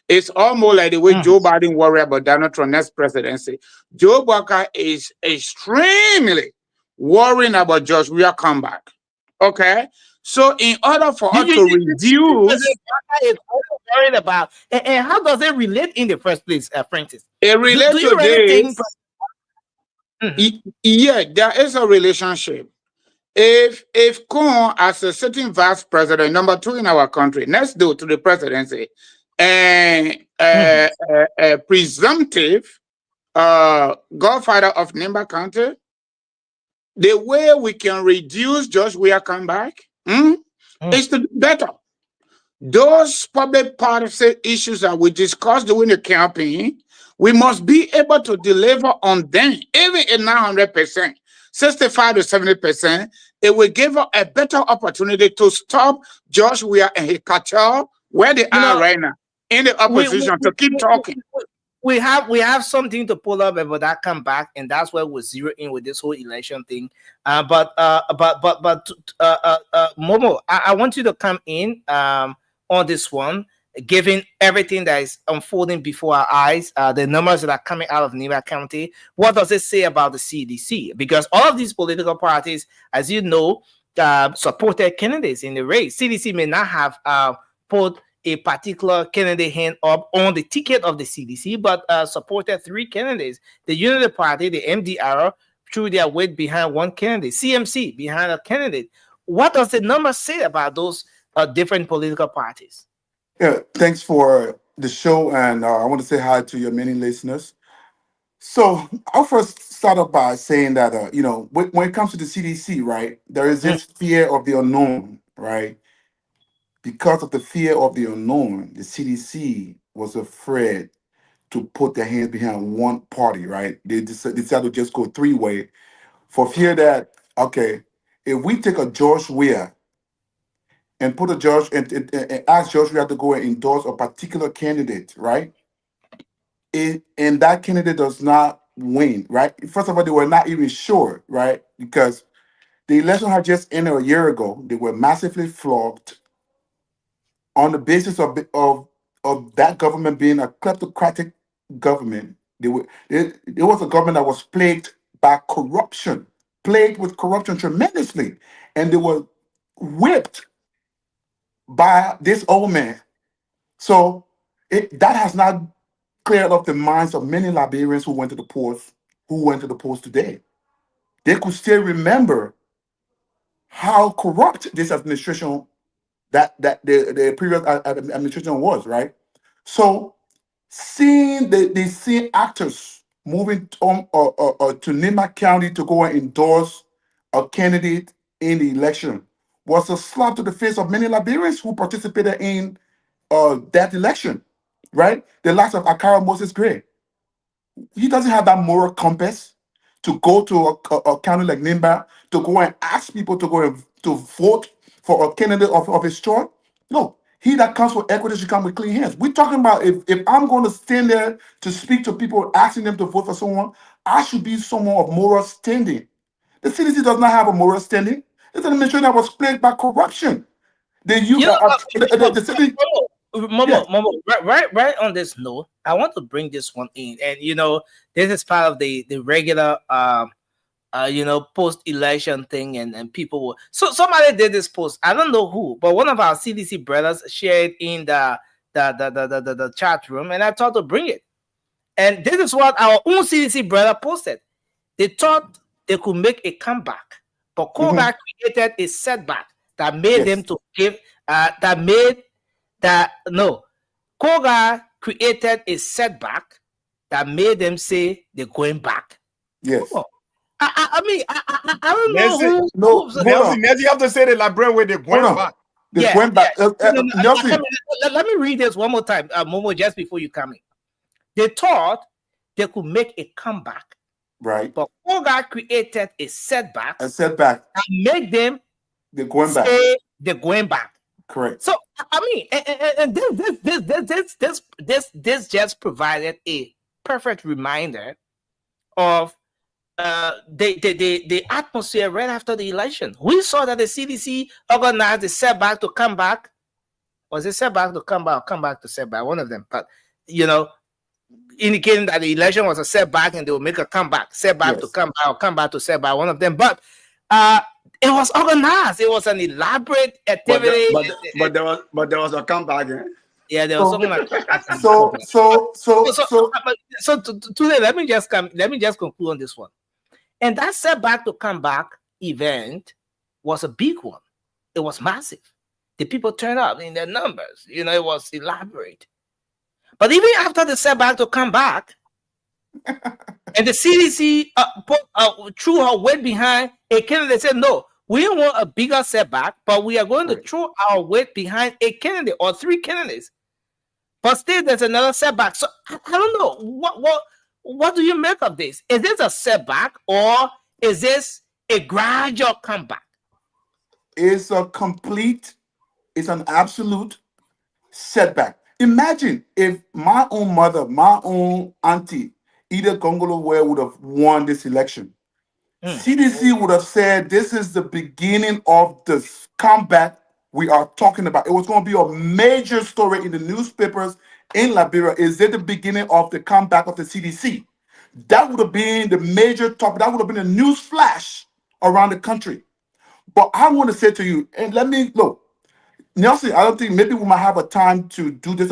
it's almost like the way Joe Biden worried about Donald Trump's next presidency. Joe Biden is extremely worrying about George Weah comeback. Okay. So in order for us to reduce, Is also worried about, and how does it relate in the first place, Francis? it Do relates you to really think? this. Yeah, there is a relationship. If Kong as a sitting vice president, number 2 in our country, next door to the presidency, and presumptive godfather of Nimba County, the way we can reduce George Weah comeback is to do better. Those public policy issues that we discussed during the campaign, we must be able to deliver on them, even at 900%, 65 to 70%. It will give us a better opportunity to stop George Weah and his cartel where they are right now in the opposition to keep talking. We have something to pull up about that comeback, and that's where we're zero in with this whole election thing. But Momo, I want you to come in on this one, given everything that is unfolding before our eyes, the numbers that are coming out of Nimba County. What does it say about the CDC? Because all of these political parties, as you know, supported candidates in the race. CDC may not have put a particular candidate hand up on the ticket of the CDC, but supported 3 candidates. The Unity Party, the MDR, threw their weight behind one candidate, CMC behind a candidate. What does the number say about those different political parties? Yeah, thanks for the show, and I want to say hi to your many listeners. So I'll first start off by saying that when it comes to the CDC, right, there is this fear of the unknown, right? Because of the fear of the unknown, the CDC was afraid to put their hands behind one party, right? They decided to just go 3-way for fear that, okay, if we take a George Weah and put a judge and ask George Weah to go and endorse a particular candidate, right? And that candidate does not win, right? First of all, they were not even sure, right? Because the election had just ended a year ago. They were massively flopped on the basis of that government being a kleptocratic government. It was a government that was plagued by corruption, plagued with corruption tremendously, and they were whipped by this old man. So that has not cleared up the minds of many Liberians who went to the polls today. They could still remember how corrupt this administration, that the previous administration was, right? So seeing the actors moving to Nimba County to go and endorse a candidate in the election was a slap to the face of many Liberians who participated in that election, right? The likes of Akara Moses Gray. He doesn't have that moral compass to go to a county like Nimba to go and ask people to go and to vote for a candidate of his choice. No, He that comes with equity should come with clean hands. We're talking about if I'm going to stand there to speak to people, asking them to vote for someone, I should be someone of moral standing. The CDC does not have a moral standing. It's an administration that was plagued by corruption. You know, The city, yes. Momo, right on this note, I want to bring this one in, and this is part of the regular post-election thing, and people will. So somebody did this post. I don't know who, but one of our CDC brothers shared in the chat room, and I thought to bring it. And this is what our own CDC brother posted. They thought they could make a comeback, but Kogar created a setback that made them to give. Kogar created a setback that made them say they're going back. Yes. I don't know Nelson, you have to say the librarian where they're going back. They're going back. Nelson. Let me read this one more time, Momo, just before you come in. They thought they could make a comeback. Right. But Kogar created a setback. That made them they're going back. They're going back. Correct. So and this just provided a perfect reminder of the atmosphere right after the election. We saw that the CDC organized the setback to come back. Was it setback to come back or come back to setback? One of them. But indicating that the election was a setback and they will make a comeback. Setback to come back or come back to setback. One of them. But it was organized. It was an elaborate activity. But there was a comeback. Yeah, there was something like that. So today, let me just conclude on this one. And that setback to come back event was a big one. It was massive. The people turned up in their numbers. It was elaborate. But even after the setback to come back, and the CDC threw her weight behind a candidate, said, no, we don't want a bigger setback, but we are going to throw our weight behind a candidate or three candidates. But still, there's another setback. So I don't know. What do you make of this? Is this a setback or is this a gradual comeback? It's an absolute setback. Imagine if my own mother, my own auntie, Ida Gongolo would have won this election. CDC would have said this is the beginning of the comeback we are talking about. It was going to be a major story in the newspapers in Liberia. Is it the beginning of the comeback of the CDC? That would have been the major topic. That would have been a news flash around the country. But I want to say to you, and let me look, Nelson, I don't think maybe we might have a time to do this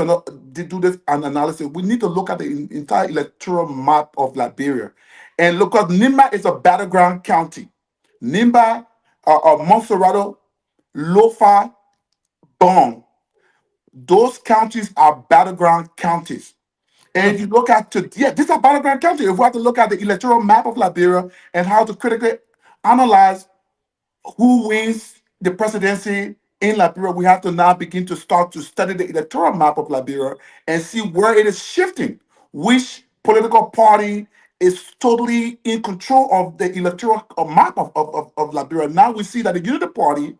analysis. We need to look at the entire electoral map of Liberia. And look, because Nimba is a battleground county. Nimba, Monserrato, Lofa, Bong. Those counties are battleground counties. And if you look at these are battleground counties. If we have to look at the electoral map of Liberia and how to critically analyze who wins the presidency in Liberia, we have to now begin to start to study the electoral map of Liberia and see where it is shifting, which political party is totally in control of the electoral map of Liberia. Now we see that the Unity Party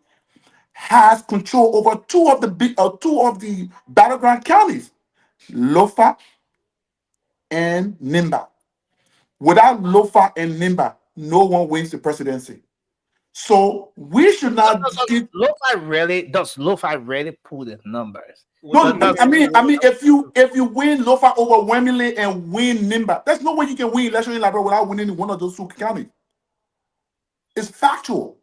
has control over two of the battleground counties, Lofa and Nimba. Without Lofa and Nimba, no one wins the presidency. So we should not. Does Lofa really pull the numbers? No, I mean, if you win Lofa overwhelmingly and win Nimba, there's no way you can win election in Liberia without winning one of those two counties. It's factual.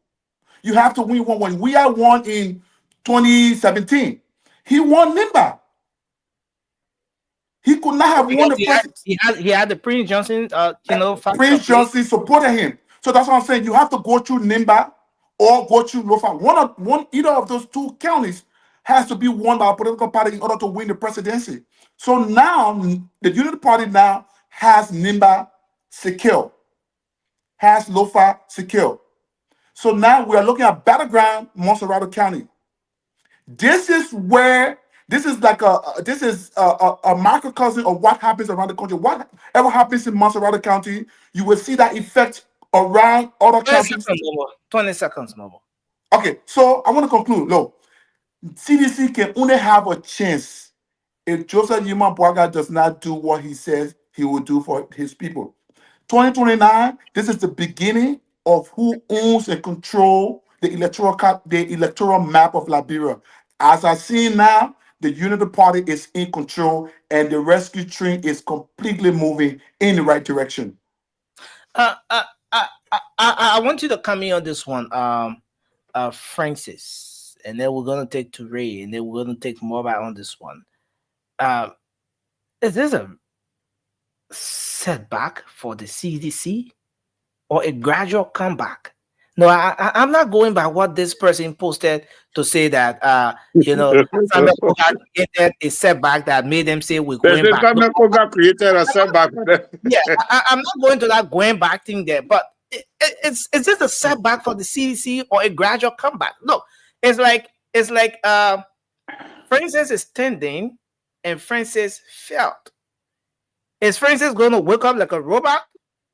You have to win one. When we had won in 2017, he won Nimba. He could not have won the presidency. He had the Prince Johnson, Prince Johnson supported him. So that's what I'm saying. You have to go through Nimba or go through Lofa. Either of those two counties has to be won by a political party in order to win the presidency. So now the Unity Party now has Nimba secure, has Lofa secure. So now we are looking at battleground Monserrato County. This is like a microcosm of what happens around the country. Whatever happens in Monserrato County, you will see that effect around other counties. 20 seconds, Momo. Okay, so I want to conclude. Look, CDC can only have a chance if Joseph Yuma Boaga does not do what he says he will do for his people. 2029, this is the beginning of who owns and control the electoral map of Liberia. As I see now, the Unity Party is in control and the rescue train is completely moving in the right direction. I want you to come in on this one, Francis, and then we're gonna take to Ray, and then we're gonna take Mobile on this one. Is this a setback for the CDC or a gradual comeback? No, I'm not going by what this person posted to say that Samuel Kogar created a setback that made them say we're going back. Samuel Kogar created a setback. Yeah, I'm not going to that going back thing there, but it's just a setback for the CDC or a gradual comeback. Look, it's like Francis is standing and Francis felt. Is Francis going to wake up like a robot,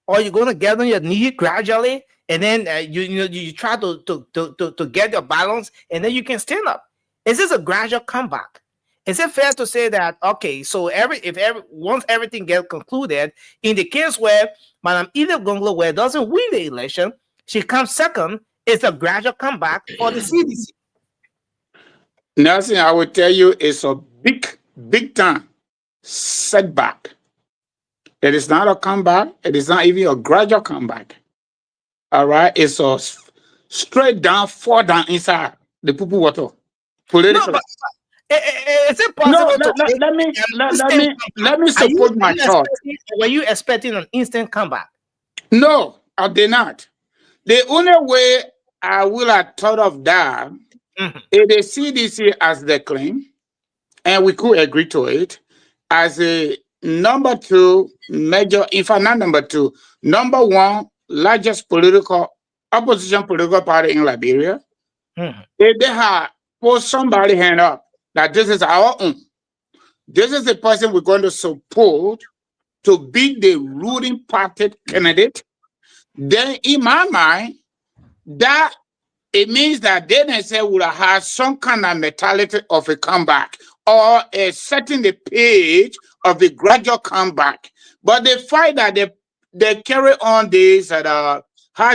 or you're going to get on your knee gradually, and then you try to get your balance, and then you can stand up? Is this a gradual comeback? Is it fair to say that, okay, so once everything gets concluded, in the case where Madam Edith Gonglo doesn't win the election, she comes second, it's a gradual comeback for the CDC? Nelson, I will tell you, it's a big time setback. It is not a comeback. It is not even a gradual comeback. All right? It's a straight down, fall down inside the poo water. Politically. No, but is it possible let me support my thought. Were you expecting an instant comeback? No, I did not. The only way I will have thought of that is the CDC as the claim, and we could agree to it, as a number two major, if not number two, number one largest opposition political party in Liberia. If they had put somebody hand up that this is our own, this is the person we're going to support to be the ruling party candidate, then in my mind, that it means that they themselves would have had some kind of mentality of a comeback or a setting the page of the gradual comeback. But the fact that they carry on this, how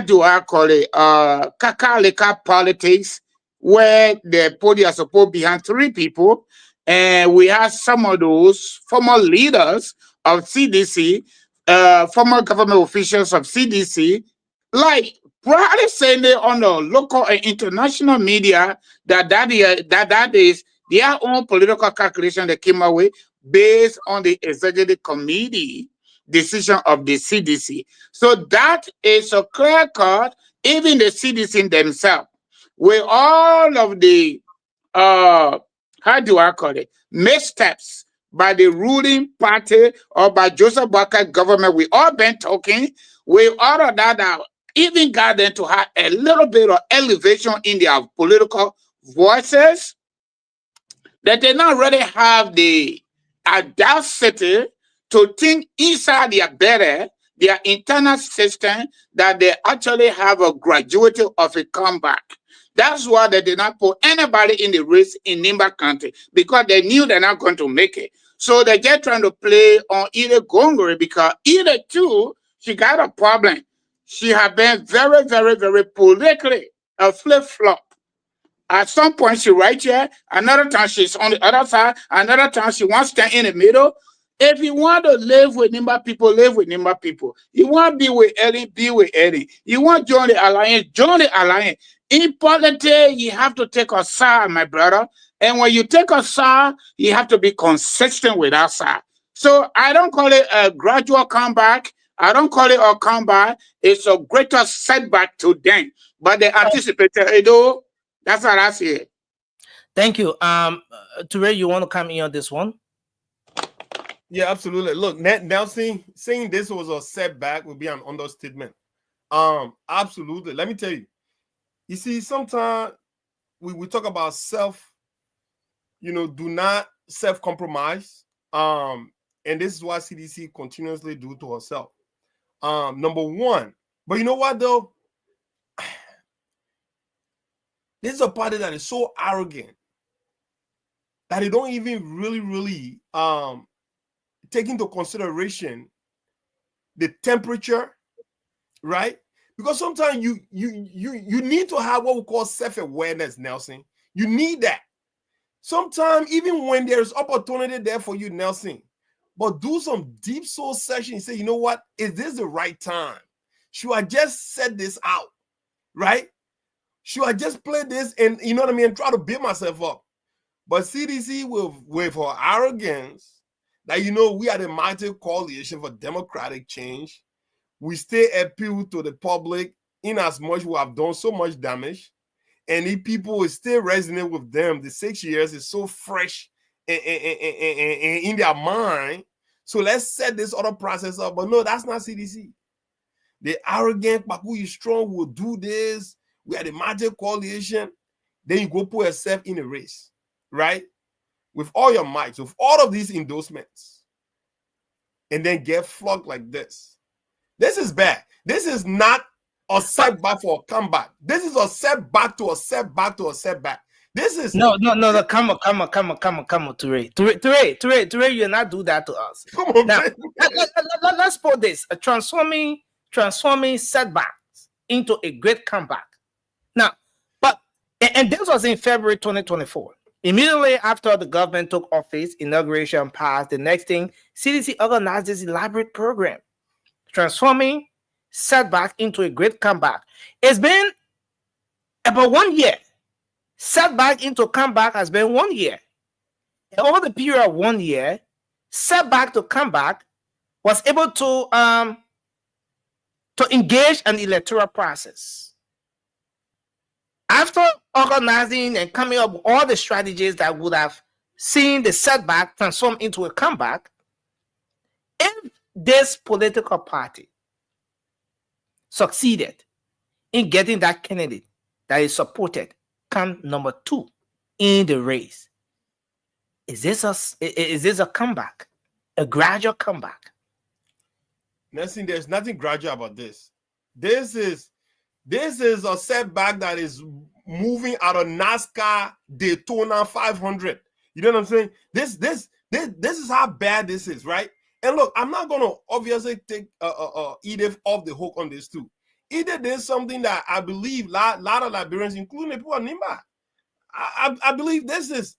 do I call it, kakalika politics, where they put their support behind three people, and we have some of those former leaders of CDC, former government officials of CDC, like proudly saying it on the local and international media that is their own political calculation that came away based on the executive committee decision of the CDC. So that is a clear cut, even the CDC themselves, with all of the how do I call it, missteps by the ruling party or by Joseph Barker government. We all been talking. We all of that even got them to have a little bit of elevation in their political voices, that they not really have the audacity to think inside their internal system, that they actually have a graduate of a comeback. That's why they did not put anybody in the race in Nimba County, because they knew they're not going to make it. So they're just trying to play on either Gongore, because either two, she got a problem. She had been very, very, very politically a flip-flop. At some point, she right here. Another time, she's on the other side. Another time, she wants to stand in the middle. If you want to live with Nimba people, live with Nimba people. You want to be with Eddie, be with Eddie. You want to join the alliance, join the alliance. In politics, you have to take a side, my brother. And when you take a side, you have to be consistent with that side. So I don't call it a gradual comeback. I don't call it a comeback. It's a greater setback to them. But they anticipated it, though. That's how I see it. Thank you. Ture, you want to come in on this one? Yeah, absolutely. Look, now saying this was a setback would be an understatement. Absolutely. Let me tell you. You see, sometimes we talk about do not self-compromise. And this is what CDC continuously do to herself. Number one. But you know what, though? This is a party that is so arrogant that they don't even really take into consideration the temperature, right? Because sometimes you need to have what we call self-awareness, Nelson. You need that. Sometimes even when there's opportunity there for you, Nelson, but do some deep soul searching and say, you know what? Is this the right time? Should I just set this out, right? Should I just play this and, you know what I mean, try to build myself up? But CDC with her arrogance that, you know, we are the mighty coalition for democratic change. We stay appeal to the public in as much we have done so much damage. And if people will still resonate with them, the 6 years is so fresh in their mind. So let's set this other process up. But no, that's not CDC. The arrogant, Paku is strong, will do this. We are the magic coalition. Then you go put yourself in a race, right? With all your might, with all of these endorsements. And then get flogged like this. This is bad. This is not a setback for a comeback. This is a setback to a setback to a setback. This is no. Come on, Ture, you're not do that to us. Come on, now, let's put this: transforming setbacks into a great comeback. Now, and this was in February 2024. Immediately after the government took office, inauguration passed. The next thing, CDC organized this elaborate program, transforming setback into a great comeback. It's been about 1 year. Setback into comeback has been 1 year. And over the period of 1 year, setback to comeback was able to engage an electoral process. After organizing and coming up with all the strategies that would have seen the setback transform into a comeback, if this political party succeeded in getting that candidate that is supported come number 2 in the race, is this a comeback, a gradual comeback? Nelson, there's nothing gradual about this. This is a setback that is moving out of NASCAR Daytona 500. You know what I'm saying? This is how bad this is, right? And look, I'm not gonna obviously take Edith off the hook on this too. Edith did something that I believe a lot of Liberians, including the people of Nimba, I believe this was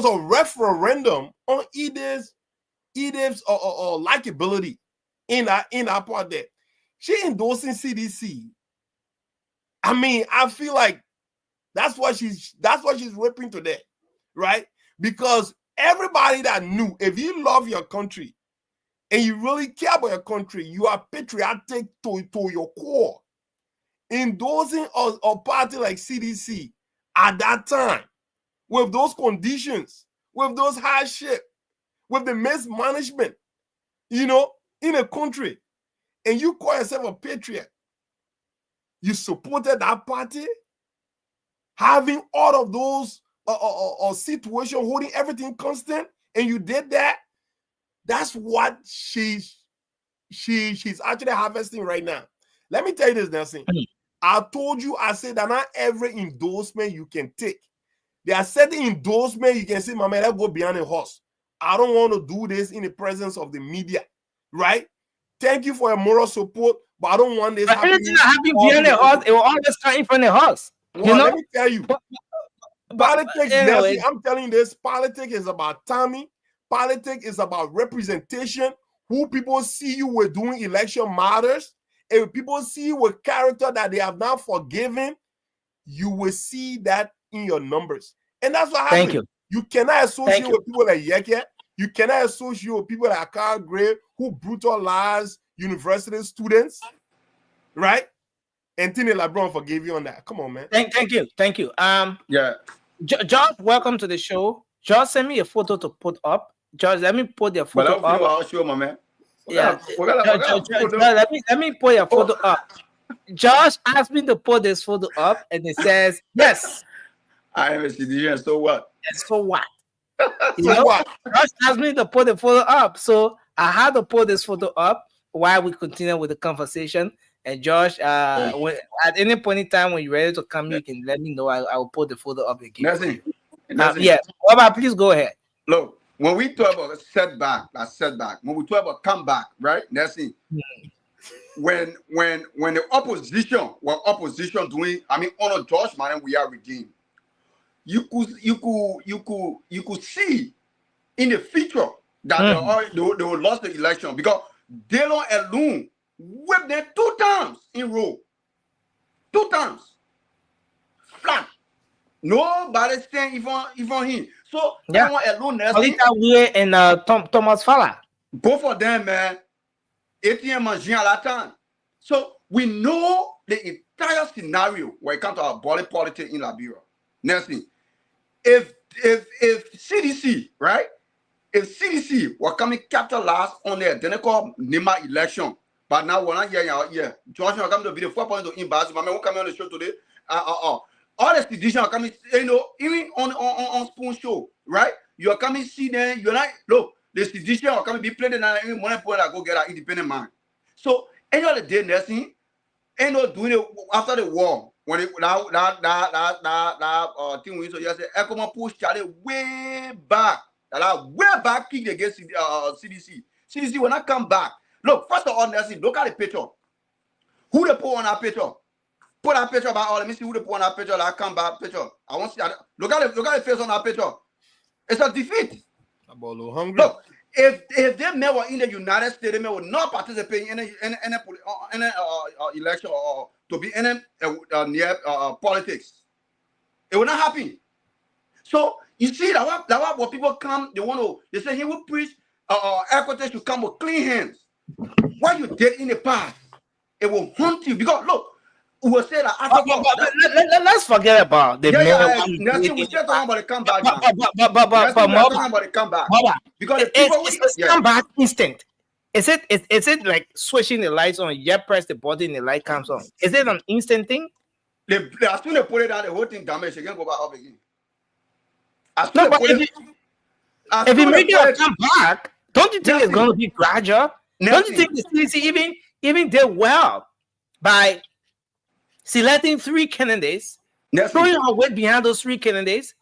a referendum on Edith's likability in our part there. She endorsing CDC. I mean, I feel like that's what she's ripping today, right? Because everybody that knew, if you love your country and you really care about your country, you are patriotic to your core. Endorsing a party like CDC at that time, with those conditions, with those hardship, with the mismanagement, you know, in a country, and you call yourself a patriot, you supported that party, having all of those situations, holding everything constant, and you did that. That's what she's actually harvesting right now. Let me tell you this, Nelson. I told you, I said that not every endorsement you can take. There are certain endorsements you can say, my man, let's go behind a horse. I don't want to do this in the presence of the media, right? Thank you for your moral support, but I don't want this happening. Anything that happens behind the horse, it will always come in front of the horse. Well, you know? Let me tell you. Politics, anyway. I'm telling you this, politics is about timing. Politics is about representation. Who people see you with doing election matters. If people see you with character that they have not forgiven, you will see that in your numbers. And that's what happens. Thank you. You cannot associate with people like Yeke. You cannot associate with people like Carl Gray who brutalize university students, right? And Tini LeBron forgave you on that. Come on, man. Thank you. Yeah. George, welcome to the show. George, send me a photo to put up. George, let me put your photo up. I'll show my man. Yeah. Let me put your photo up. Josh asked me to put this photo up, and it says, yes. I am a citizen, so what? And so what? Josh asked me to put the photo up, so I had to put this photo up while we continue with the conversation. And Josh, at any point in time when you're ready to come, you can let me know. I will put the photo up again. Nothing. Yeah. Well, please go ahead. Look, when we talk about setback, when we talk about comeback, right? That's it. When the opposition doing, I mean, on a judgment, we are redeemed. You could see in the future that they will lost the election because they don't alone whipped them 2 times in row. 2 times. Flat. Nobody stand even him. So Yeah. alone, and Thomas Fala. Both of them, man. ATM and Jean Latin. So we know the entire scenario when it comes to our body politics in Liberia. Next thing, if CDC, right? If CDC were coming capitalize on the identical Nimba election, but now we're not here. Joshua are coming to be the 4 points in Basel. My man who coming on the show today. All the decisions are coming, even on Spoon Show, right? You are coming see them, you're not look. The decision are coming be played in every morning point I go get an independent man. So any other day, nothing, ain't no doing it after the war. When it that thing we so you say, Ekoma push Charlie way back. Way back kick against CDC. CDC will not come back. Look, first of all, look at the picture. Who they put on that picture? Put that picture about all. Let me see who they put on that picture. That come back picture. I want to see that. Look at the face on that picture. It's a defeat. Look, if they men were in the United States, they would not participate in any election or to be in near politics. It will not happen. So you see that what people come, they say he will preach equity should come with clean hands. What you did in the past, it will haunt you because look, we will say that let's forget about the we're still talking about the comeback. Talking about the comeback because the people it's comeback instinct. Is it like switching the lights on? You press the button, the light comes on. Is it an instant thing? As soon as they put it down, the whole thing damaged. Again, go back up again. No, but if you make it come back, don't you think it's going to be gradual? Don't you think the CDC even did well by selecting 3 candidates, throwing our weight behind those 3 candidates,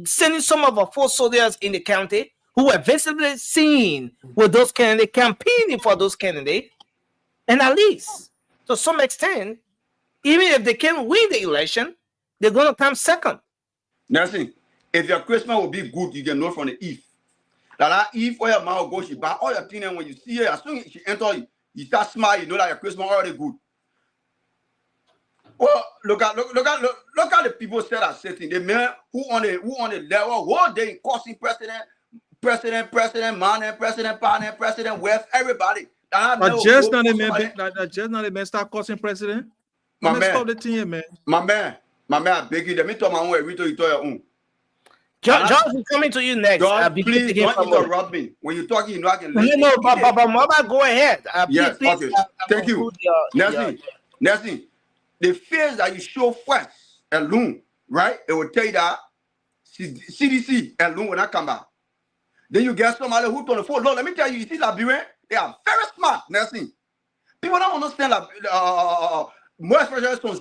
sending some of our 4 soldiers in the county who were visibly seen with those candidates, campaigning for those candidates, and at least to some extent, even if they can't win the election, they're going to come second. Nothing. If your Christmas will be good, you can know from the Eve. That Eve for your mouth go, she buy all your things, and when you see her, as soon as she enter, you start smiling, you know that your Christmas already good. Well, look at the people said that sitting. The men who on the level, what they causing president, man, president, partner, president, West, everybody. But just not a man start causing president. My man, stop the thing, man. My man, I beg you. Let me talk my own way. We talk your own. George is coming to you next. Please don't interrupt me. When you're talking, you know I can listen. No, but Mama, go ahead. Yes, please, okay. Thank you. Nessie, the fears that you show first alone, right? It will tell you that CDC alone will not come back. Then you get somebody who's on the phone. Look, let me tell you, you see Liberian, they are very smart, Nessie. People don't understand more especially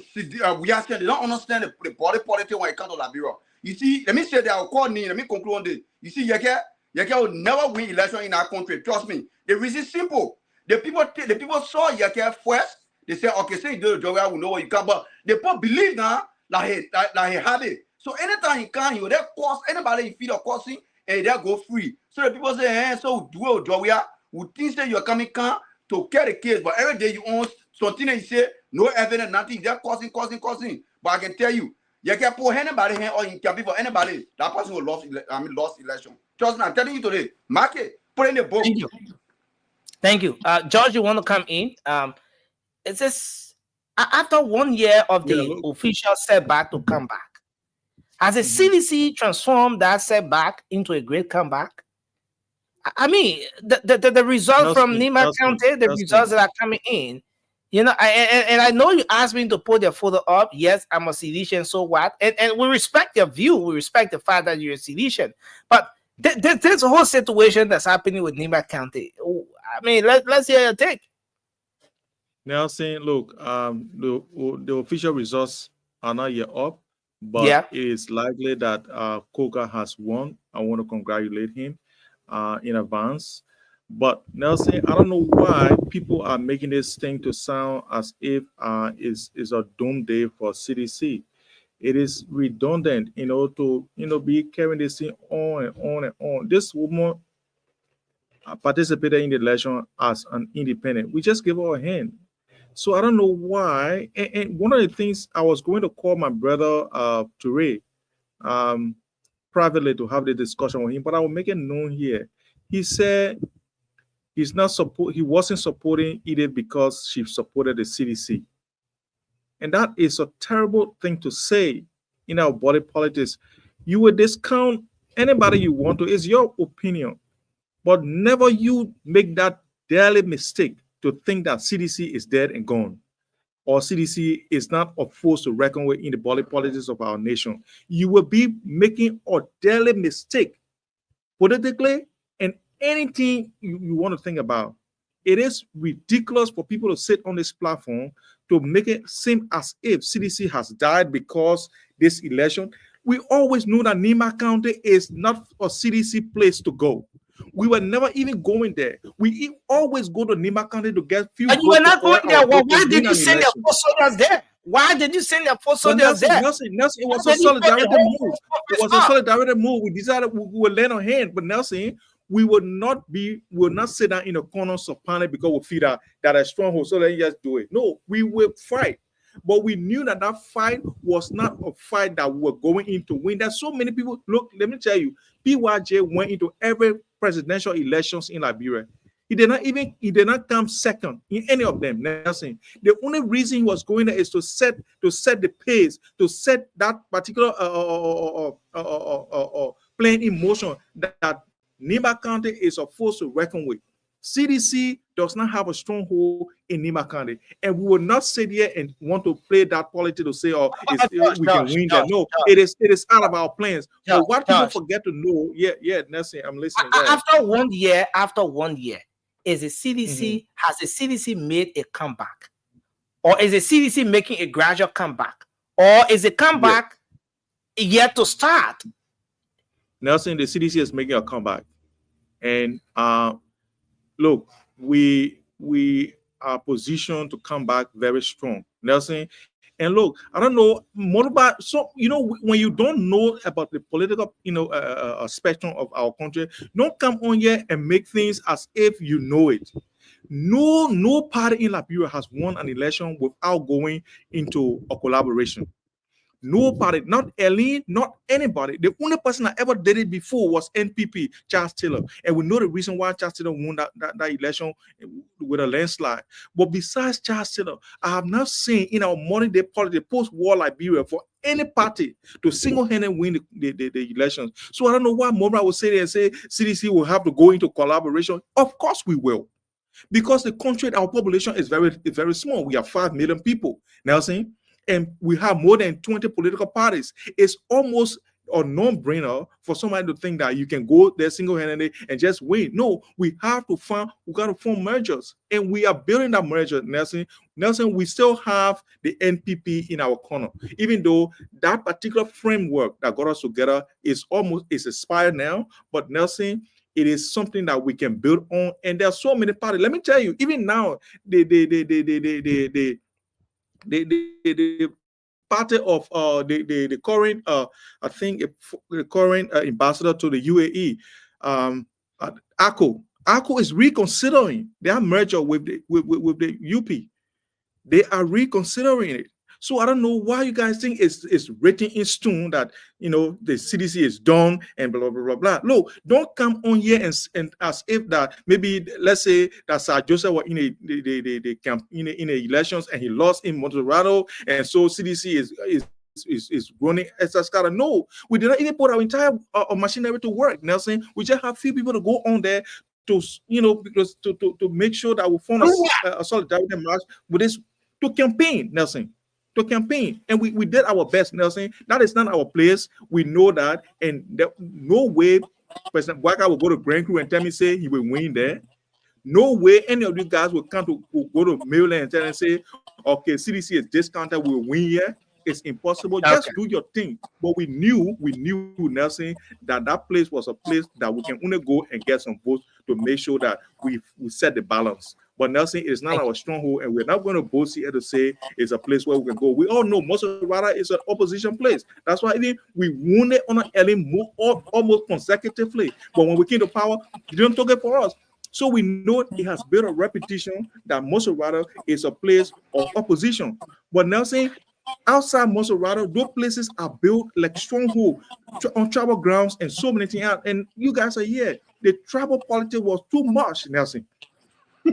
reaction, they don't understand the body politics when it comes to Liberia. You see, let me say that I'll call me, let me conclude on this. You see, Yeke will never win election in our country. Trust me. The reason is simple. The people saw Yeke first. They say, okay, say you do the job, I will know what you can. But the people believe now like he had it. So anytime he can, he will there cause anybody he feel of causing and they go free. So the people say, hey, so do a job, we think that you're coming to carry the case, but every day you own something and you say, no evidence, nothing, they're causing. But I can tell you, you can put anybody here or you can be for anybody. That person will lost election. Trust me, I'm telling you today. Mark it. Put in the book. Thank you. George, you want to come in? It's just after 1 year of the official setback to come back. Has the CDC transformed that setback into a great comeback? I mean, the result from Nimba County, the results that are coming in, you know, and I know you asked me to put your photo up. Yes, I'm a Cilician, so what? And we respect your view. We respect the fact that you're a Cilician. But there's a whole situation that's happening with Nimba County. I mean, let's hear your take. Now saying, look, the official results are not yet up, but Yeah. it is likely that Kogar has won. I want to congratulate him in advance. But Nelson, I don't know why people are making this thing to sound as if is a doom day for CDC. It is redundant, to be carrying this thing on and on and on. This woman participated in the election as an independent. We just gave her a hand. So I don't know why. And one of the things I was going to call my brother Toure um, privately to have the discussion with him, but I will make it known here. He said he wasn't supporting Edith because she supported the CDC. And that is a terrible thing to say in our body politics. You will discount anybody you want to. It's your opinion. But never you make that daily mistake to think that CDC is dead and gone, or CDC is not a force to reckon with in the body politics of our nation. You will be making a daily mistake politically and anything you want to think about. It is ridiculous for people to sit on this platform to make it seem as if CDC has died because this election. We always knew that Nimba County is not a CDC place to go. We were never even going there. We always go to Nimba County to get few And you were not going there. Well, why did you send your 4 soldiers there? Why did you send your 4 soldiers there? Nelson, it was a solidarity move. It was a solidarity move. We decided we would lend a hand, but Nelson, we will not sit down in a corner of panic because we feel that a stronghold, so let's just do it. No, we will fight. But we knew that fight was not a fight that we were going in to win. There's so many people. Look, let me tell you, PYJ went into every presidential elections in Liberia. He did not come second in any of them. Nelson. The only reason he was going there is to set the pace, to set that particular plan in motion that Nimba County is a force to reckon with. CDC does not have a stronghold in Nimba County, and we will not sit here and want to play that politics to say, we can win that. No, it is out of our plans. But what people forget to know, Nelson, I'm listening. After 1 year, is the CDC has the CDC made a comeback, or is the CDC making a gradual comeback, or is the comeback yet to start? Nelson, the CDC is making a comeback, and look, we are positioned to come back very strong, Nelson. And look, I don't know more about, so when you don't know about the political spectrum of our country, don't come on here and make things as if you know it. No party in Liberia has won an election without going into a collaboration. No party, not Eileen, not anybody. The only person that ever did it before was NPP, Charles Taylor. And we know the reason why Charles Taylor won that election with a landslide. But besides Charles Taylor, I have not seen in our modern day politics, post-war Liberia, for any party to single-handedly win the elections. So I don't know why Mobra will say there and say CDC will have to go into collaboration. Of course we will. Because the country, our population is very small. We have 5 million people. Nelson. And we have more than 20 political parties. It's almost a no-brainer for somebody to think that you can go there single-handedly and just win. No, we got to form mergers, and we are building that merger, Nelson. We still have the NPP in our corner, even though that particular framework that got us together is expired now. But Nelson, it is something that we can build on, and there are so many parties. Let me tell you, even now, the party of the current the current ambassador to the UAE, ACO is reconsidering their merger with the UP. They are reconsidering it. So I don't know why you guys think it's written in stone that the CDC is done and blah blah blah blah. Look, don't come on here and as if that maybe, let's say that Sir Joseph was in the camp in the elections and he lost in Monterrey, and so CDC is running as a scatter. No, we did not even put our entire machinery to work, Nelson. We just have few people to go on there to because to make sure that we form a solidarity march with this to campaign, Nelson. To campaign, and we did our best, Nelson. That is not our place. We know that, and no way President Waka will go to Grand Crew and tell me say he will win there. No way any of you guys will come to go to Maryland and tell and say, okay, CDC is discounted, we will win here. it's impossible. Okay. Just do your thing. But we knew, Nelson, that place was a place that we can only go and get some votes to make sure that we set the balance. But Nelson is not our stronghold, and we're not going to boast here to say it's a place where we can go. We all know Moserata is an opposition place. That's why even we won it on an early almost consecutively. But when we came to power, they didn't take it for us. So we know it has built a reputation that Moserata is a place of opposition. But Nelson, outside Moserata, those places are built like stronghold on tribal grounds and so many things. And you guys are here. The tribal politics was too much, Nelson.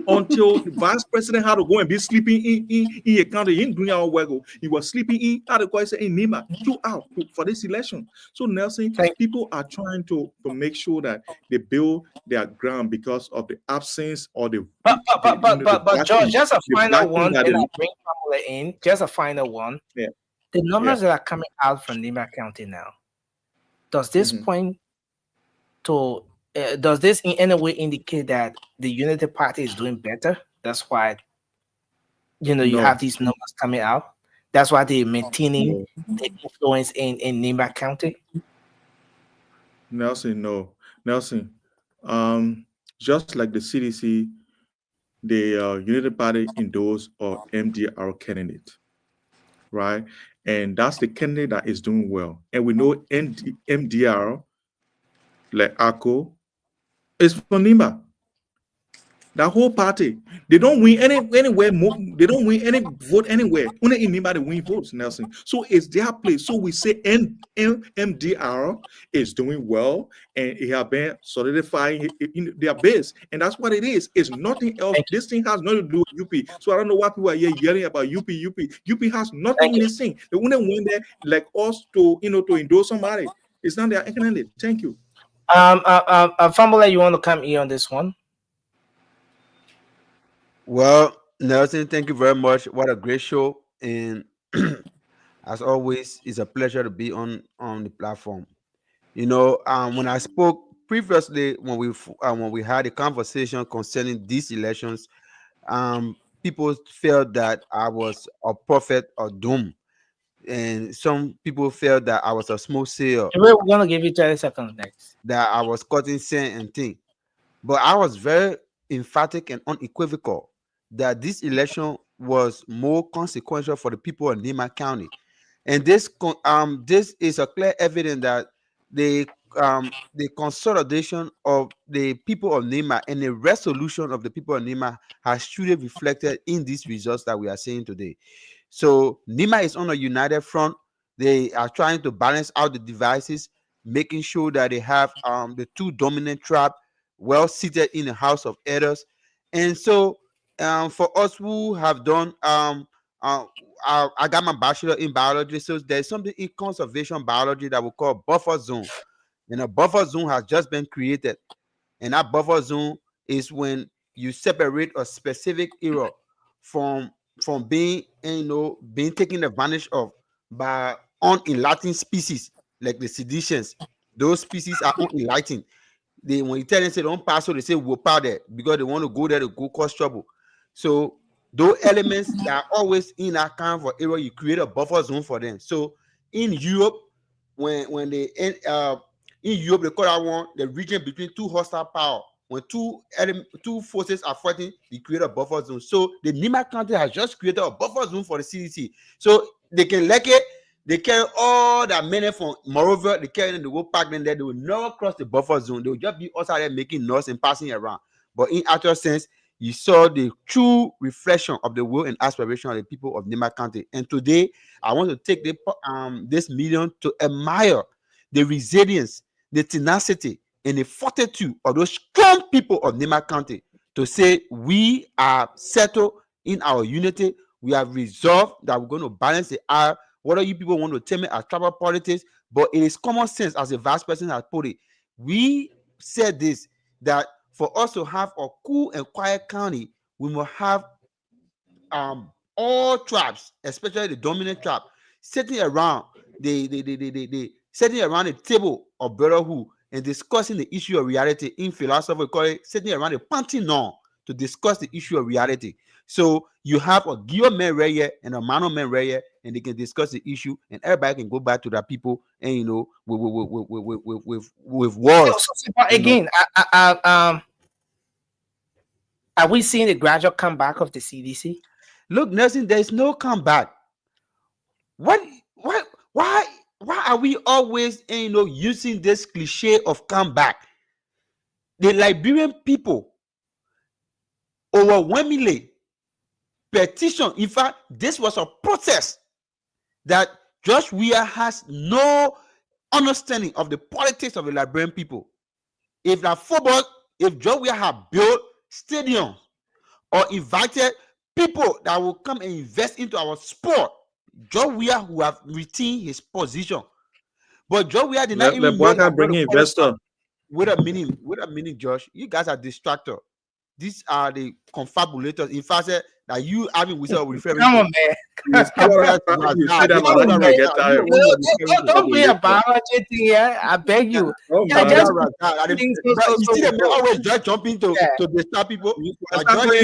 Until the vice president had to go and be sleeping in a county in Dunya. He was sleeping in Nimba throughout for this election. So Nelson, people are trying to make sure that they build their ground because of the absence or the but George, just a final one, and I bring Pamela in. Just a final one. Yeah. The numbers that are coming out from Nimba County now, does this point to does this in any way indicate that the Unity Party is doing better? That's why, you have these numbers coming out. That's why they're maintaining the influence in Nimba County. Nelson, no. Nelson, just like the CDC, the Unity Party endorsed our MDR candidate, right? And that's the candidate that is doing well. And we know MDR, like ACO, is from Nimba. That whole party, they don't win anywhere. They don't win any vote anywhere. Only in Nimba they win votes, Nelson. So it's their place. So we say MDR is doing well, and it has been solidifying in their base, and that's what it is. It's nothing else. This thing has nothing to do with UP. So I don't know why people are here yelling about UP. UP has nothing in this thing. They only went there like us to endorse somebody. It's not their candidate. Thank you. Famula, you want to come in on this one? Well, Nelson, thank you very much. What a great show. And as always, it's a pleasure to be on the platform. When I spoke previously, when we had a conversation concerning these elections, people felt that I was a prophet of doom. And some people felt that I was a small sayer. We're going to give you 30 seconds next. That I was cutting sand and thing. But I was very emphatic and unequivocal that this election was more consequential for the people of Nimba County. And this is a clear evidence that the consolidation of the people of Nimba and the resolution of the people of Nimba has truly reflected in these results that we are seeing today. So Nimba is on a united front. They are trying to balance out the devices, making sure that they have the two dominant tribes well seated in the House of Elders. And so for us who have done I got my bachelor in biology, so there's something in conservation biology that we call buffer zone. And a buffer zone has just been created. And that buffer zone is when you separate a specific area from being taken advantage of by unenlightened species like the seditions. Those species are unenlightened. When you tell them say don't pass, so they say we'll pass there because they want to go there to go cause trouble. So those elements that are always in that kind of area, you create a buffer zone for them. So in Europe, when they in Europe they call that one the region between two hostile power. When two forces are fighting, they create a buffer zone. So the Nimba County has just created a buffer zone for the CDC. So they can like it. They carry all that money from moreover, they carry in the whole park, then they will never cross the buffer zone. They will just be outside there making noise and passing around. But in actual sense, you saw the true reflection of the will and aspiration of the people of Nimba County. And today, I want to take this medium to admire the resilience, the tenacity, and the fortitude of those strong people of Nimba County to say we are settled in our unity. We have resolved that we're going to balance the aisle. Whether you people want to tell me as tribal politics, but it is common sense, as the vice president has put it. We said this, that for us to have a cool and quiet county, we must have all tribes, especially the dominant tribe, sitting around sitting around the table of brotherhood and discussing the issue of reality. In philosophy, we call it sitting around the pantheon to discuss the issue of reality. So you have a Gio man right here and a Mano man right here, and they can discuss the issue, and everybody can go back to their people, and with wars. But again, are we seeing the gradual comeback of the CDC? Look, Nelson, there is no comeback. Why are we always using this cliche of comeback? The Liberian people overwhelmingly petition. In fact, this was a protest that George Weah has no understanding of the politics of the Liberian people. If George Weah had built stadiums or invited people that will come and invest into our sport, George Weah would have retained his position. But George Weah did not even bring investor. Wait a minute, Josh. You guys are distractor. These are the confabulators. In fact, that you having without referring. Come on, man. Don't be a biology thing here. I beg you. You see the man always just jumping to disturb people.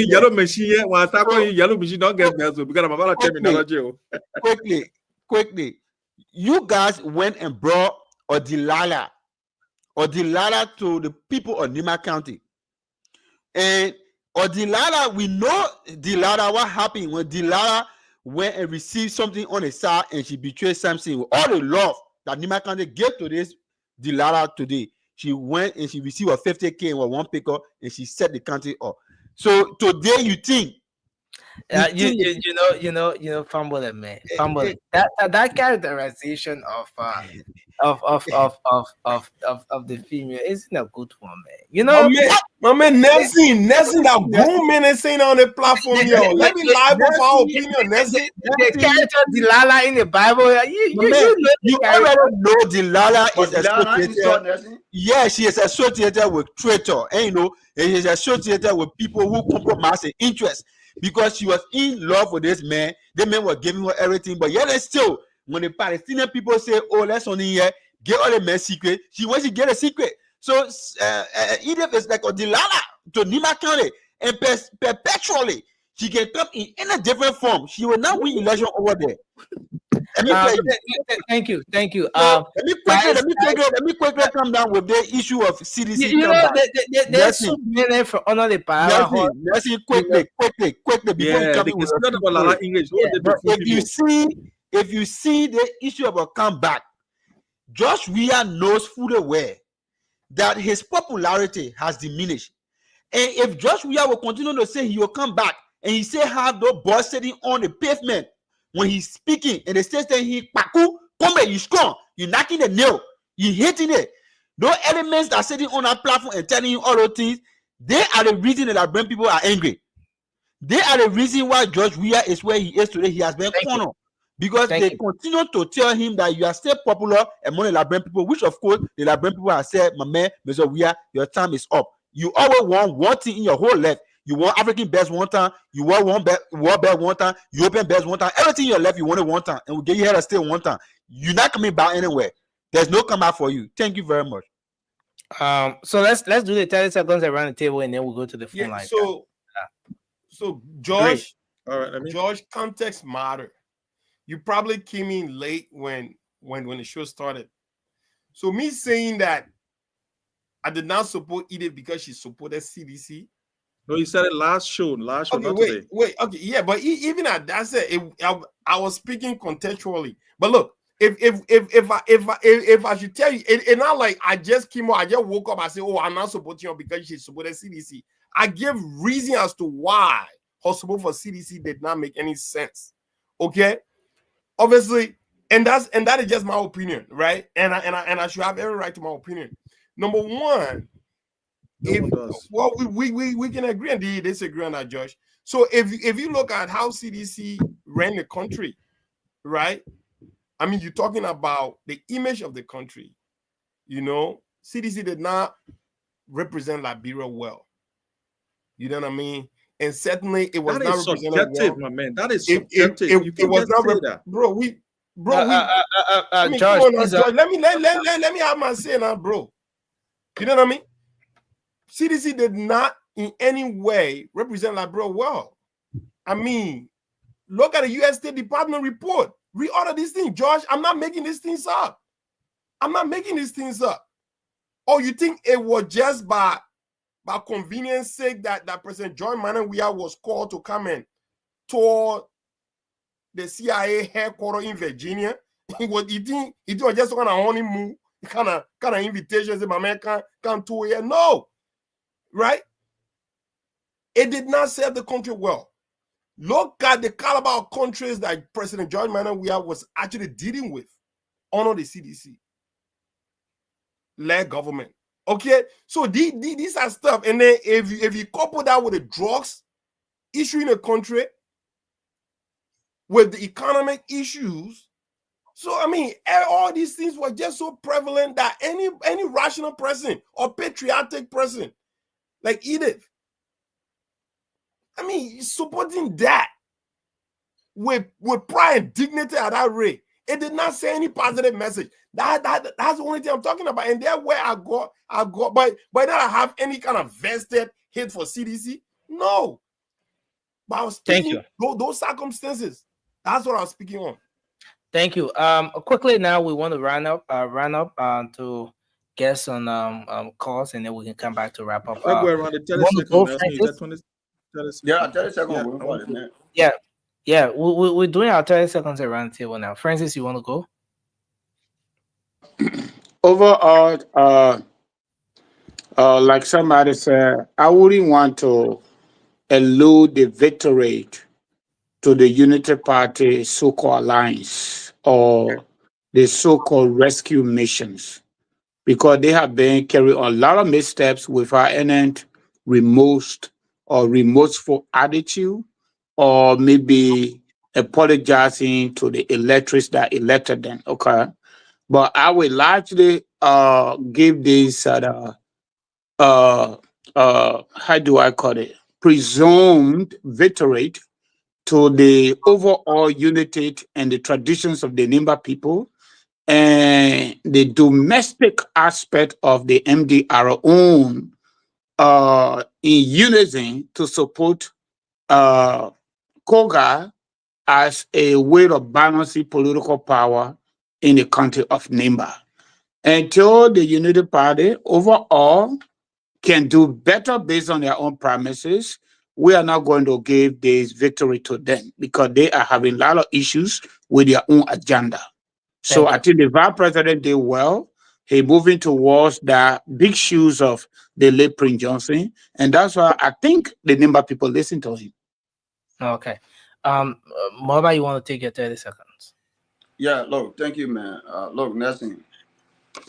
Yellow machine here. When I start calling yellow machine, don't get me because I'm about terminology. Quickly. You guys went and brought Delilah to the people of Nimba County. And Delilah, we know Delilah, what happened when Delilah went and received something on the side and she betrayed Samson. With all the love that Nimba County gave to this Delilah today, she went and she received a 50K and one pickup and she set the country up. So today you think fumble, man. Fumble. That characterization of the female isn't a good one, man. My man Nelson, that grown man is saying on the platform, yo. Let me lie with our opinion, Nelson. The character Delilah in the Bible, you already know Delilah is associated. Yeah, she is associated with traitor, and she's associated with people who compromise their interests. Because she was in love with this man, the man was giving her everything, but yet still, when the Palestinian people say, "Oh, let's only get all the man's secret," she wants to get a secret. So Edith is like a Delilah to Nimba County, and perpetually she can come in a different form. She will not win election over there. Thank you. Let me quickly come down with the issue of CDC. There's so many for honor the power. Quickly. Before you come in with English. If you see the issue of a comeback, Josh Weah knows fully well that his popularity has diminished. And if Josh Weah will continue to say he will come back, and he say have the boys sitting on the pavement when he's speaking, and they say that he paku, come you strong, you knocking the nail, you hitting it. Those elements that are sitting on that platform and telling you all those things, they are the reason that Liberian people are angry. They are the reason why George Weah is where he is today. He has been cornered. Because they continue to tell him that you are still popular among the Liberian people, which of course the Liberian people have said, my man, Mr. Weah, your time is up. You always want one thing in your whole life. You want African best one time, you want world best one time, European best one time, everything in your life you want it one time, and we'll get you here to stay one time. You're not coming back anywhere. There's no comeback for you. Thank you very much. So let's do the 30 seconds around the table and then we'll go to the phone line. So George, all right, George, context matter. You probably came in late when the show started. So me saying that I did not support Edith because she supported CDC. No, you said it last show, okay, not wait, today. Okay, yeah, but even at that said, I was speaking contextually. But look, if I should tell you, it's not like I just came out, I just woke up, I said, oh, I'm not supporting her because she supported CDC. I give reason as to why her support for CDC did not make any sense. Okay, obviously, and that is just my opinion, right? And I should have every right to my opinion. Number one. We can agree and disagree on that, Josh. So if you look at how CDC ran the country, right? I mean, you're talking about the image of the country. CDC did not represent Liberia well. You know what I mean? And certainly it was not represented well. My man. That is subjective. It was not that. George, let me have my say now, bro. You know what I mean? CDC did not in any way represent Liberia well. I mean, look at the U.S. State Department report Read all of these things, George. I'm not making these things up. I'm not making these things up. Oh, you think it was just by convenience sake that President John Maynard Weah was called to come and tour the CIA headquarters in Virginia? He was just kind of honeymoon, kind of invitations. My man can't tour here. No, right? It did not serve the country well. Look at the caliber of countries that President George Maynard Weah was actually dealing with under the CDC-led government. Okay, so these are stuff, and then if you couple that with the drugs issue in the country, with the economic issues, so I mean, all these things were just so prevalent that any rational person or patriotic person like Edith, I mean, supporting that with pride and dignity at that rate, it did not say any positive message. That's the only thing I'm talking about. And that's where I got, but that I have any kind of vested hate for CDC? No. But I was speaking those circumstances. That's what I was speaking on. Thank you. Quickly now, we want to run up to get some calls, and then we can come back to wrap up. I'll go around the 30 seconds. Yeah, 30 seconds. Yeah. We're doing our 30 seconds around the table now. Francis, you want to go? Overall, like somebody said, I wouldn't want to elude the victory to the Unity Party so-called alliance or the so-called rescue missions, because they have been carrying a lot of missteps without any remorseful attitude, or maybe apologizing to the electors that elected them. Okay, but I would largely give this how do I call it, presumed victory to the overall unity and the traditions of the Nimba people, and the domestic aspect of the MDR own in unison to support Kogar as a way of balancing political power in the country of Nimba. Until the Unity Party overall can do better based on their own premises, we are not going to give this victory to them, because they are having a lot of issues with their own agenda. So I think the vice president did well. He moving towards the big shoes of the late Prince Johnson, and that's why I think the Nimba people listen to him. Okay. Moba, you want to take your 30 seconds? Yeah, look, thank you, man. Look, Nelson,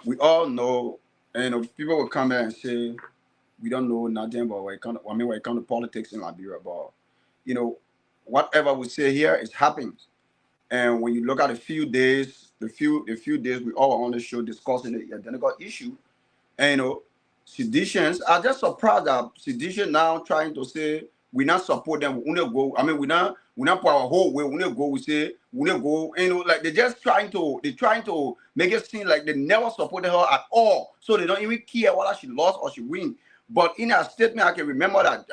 we all know, and people will come here and say, we don't know nothing about when it comes to politics in Liberia, but whatever we say here is happening. And when you look at the few days we all on the show discussing the identical issue, and seditions are just surprised that sedition now trying to say we not support them, we not go. I mean, we not put our whole way, we not go. We say we not go. Like they're trying to make it seem like they never supported her at all, so they don't even care whether she lost or she win. But in a statement, I can remember that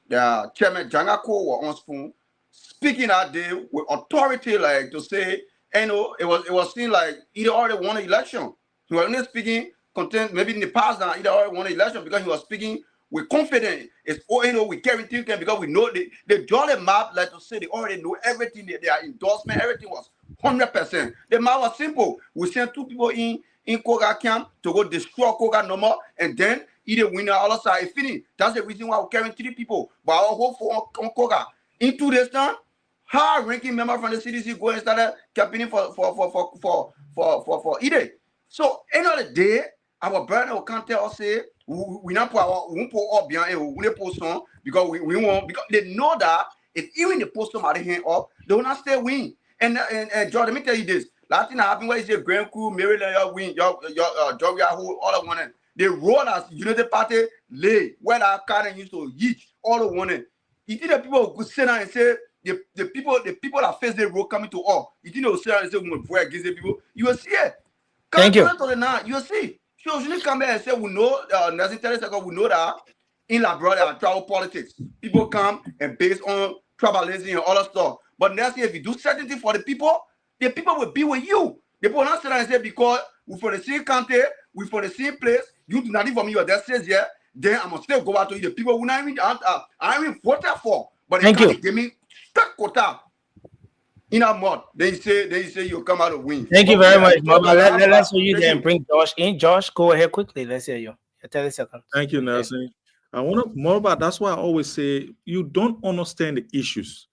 the chairman Jangako was on spoon speaking that day with authority, like to say, it was seen like either already won an election. He was only speaking content, maybe in the past now, either already won an election, because he was speaking with confidence. It's we guarantee them, because we know they draw the map, like to say they already know everything, their endorsement, everything was 100%. The map was simple. We sent 2 people in Kogar camp to go destroy Kogar number, and then either winner or other side finish. That's the reason why we're carrying 3 people. But our hope for on Kogar. In 2 days time, high-ranking member from the CDC go and started campaigning for Ide. So end of the day, our brother will come tell us, say we not put up behind, we post on, because we won't, because they know that if even the post them at the hand up, they will not stay win. And George, let me tell you this. Last thing that happened was the Grand Crew, Maryland, win, your Georgia, who all the one. They roll as United Party lay where that kind used to eat all the one. You think the people could sit down and say the people that face the road coming to all. You think they will sit down and say we will vote against the people? You will see it. Thank you. You will see. So you need to come here and say we know Nelson 30 seconds, we know that in Liberia there are tribal politics. People come and based on tribalism and all that stuff. But Nelson, if you do certain things for the people will be with you. The people not sit down and say, because we for the same country, we for the same place, you do nothing for me, your dad says, yeah, then I'm gonna still go out to you. The people who not even I even voted for, but they can't give me stuck quota in a month. Then you say you come out of win. Thank you very much, Mama. Let's hear you then bring Josh in. Josh, go ahead quickly. Let's hear you. 30 seconds. Thank you, Nelson. I want to more about that's why I always say you don't understand the issues.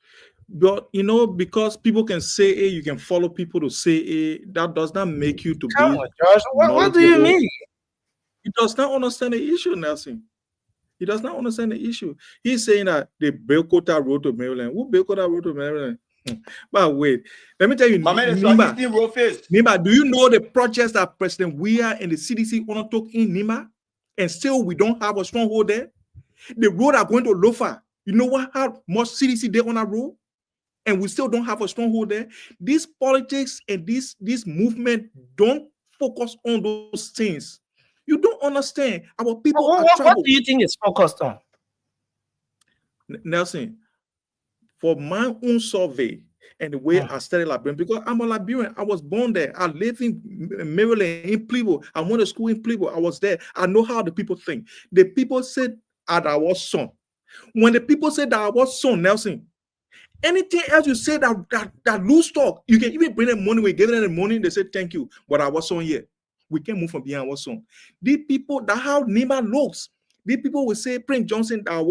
But because people can say A, you can follow people to say A, that does not make you to Come be on, Josh. What do you mean? He does not understand the issue, Nelson. He does not understand the issue. He's saying that the Belkota road to Maryland. Who Belkota road to Maryland? But wait, let me tell you, Nimba, do you know the projects that President Weah and the CDC undertook in Nimba? And still we don't have a stronghold there? The road are going to Lofa. You know what? How much CDC there on that road? And we still don't have a stronghold there. These politics and this movement don't focus on those things. You don't understand. Our people are what do you think is focused on? Nelson, for my own survey and the way I studied Liberian, because I'm a Liberian, I was born there. I live in Maryland, in Plebo. I went to school in Plebo. I was there. I know how the people think. The people said that I was son. When the people said that I was son, Nelson, anything else you say that lose talk, you can even bring them money. We gave them the money, they said thank you, but I was son here. We can't move from behind our son. These people, that how Nimba looks. These people will say Prince Johnson that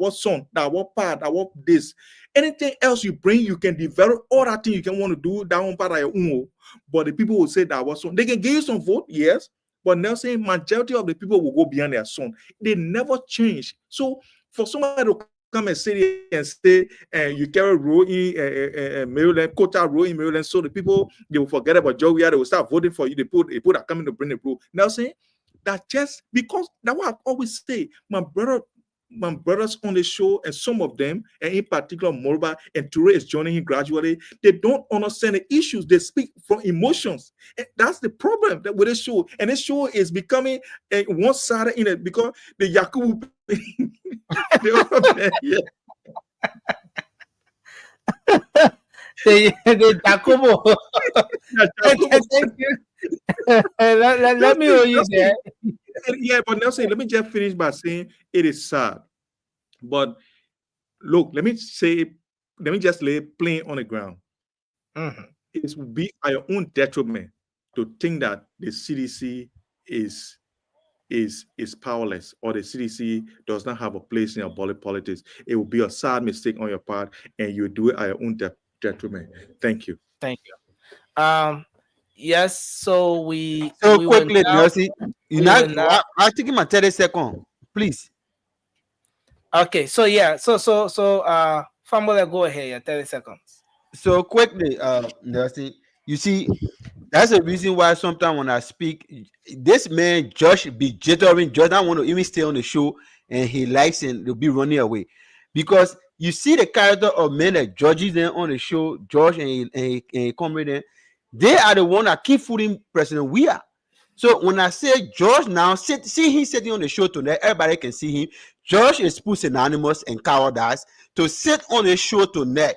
was son, that was part, that was this. Anything else you bring, you can develop all that thing you can want to do that one part of your own. But the people will say that was son. They can give you some vote, yes, but Nelson, majority of the people will go behind their son. They never change. So for somebody to come and say and say, you carry road in Maryland, quota road in Maryland, so the people, they will forget about Joe. They will start voting for you. They put are coming to bring the rule. Now saying that just because that's what I always say, my brothers on the show, and some of them, and in particular Morba and Toure is joining him gradually, they don't understand the issues. They speak from emotions. And that's the problem that with this show. And this show is becoming one-sided in it because the Yakubu the Yakubu. Thank you. Let me hear you there. Yeah, but Nelson, let me just finish by saying it is sad. But look, let me just lay plain on the ground. It will be at your own detriment to think that the CDC is powerless or the CDC does not have a place in your body politics. It will be a sad mistake on your part, and you do it at your own detriment. Thank you. Thank you. Yes, so we quickly, Nelson. I think in my 30 seconds, please. Okay, so yeah, so Fambola, go ahead, yeah, 30 seconds. So quickly, Nelson, you see, that's the reason why sometimes when I speak, this man Josh be jittering, Josh don't want to even stay on the show, and he likes and they'll be running away. Because you see the character of men that judges them on the show, Josh and comrade them, they are the one that keep fooling President Weah. So when I say George now, see him sitting on the show tonight, everybody can see him. George is pusillanimous and cowardice to sit on the show tonight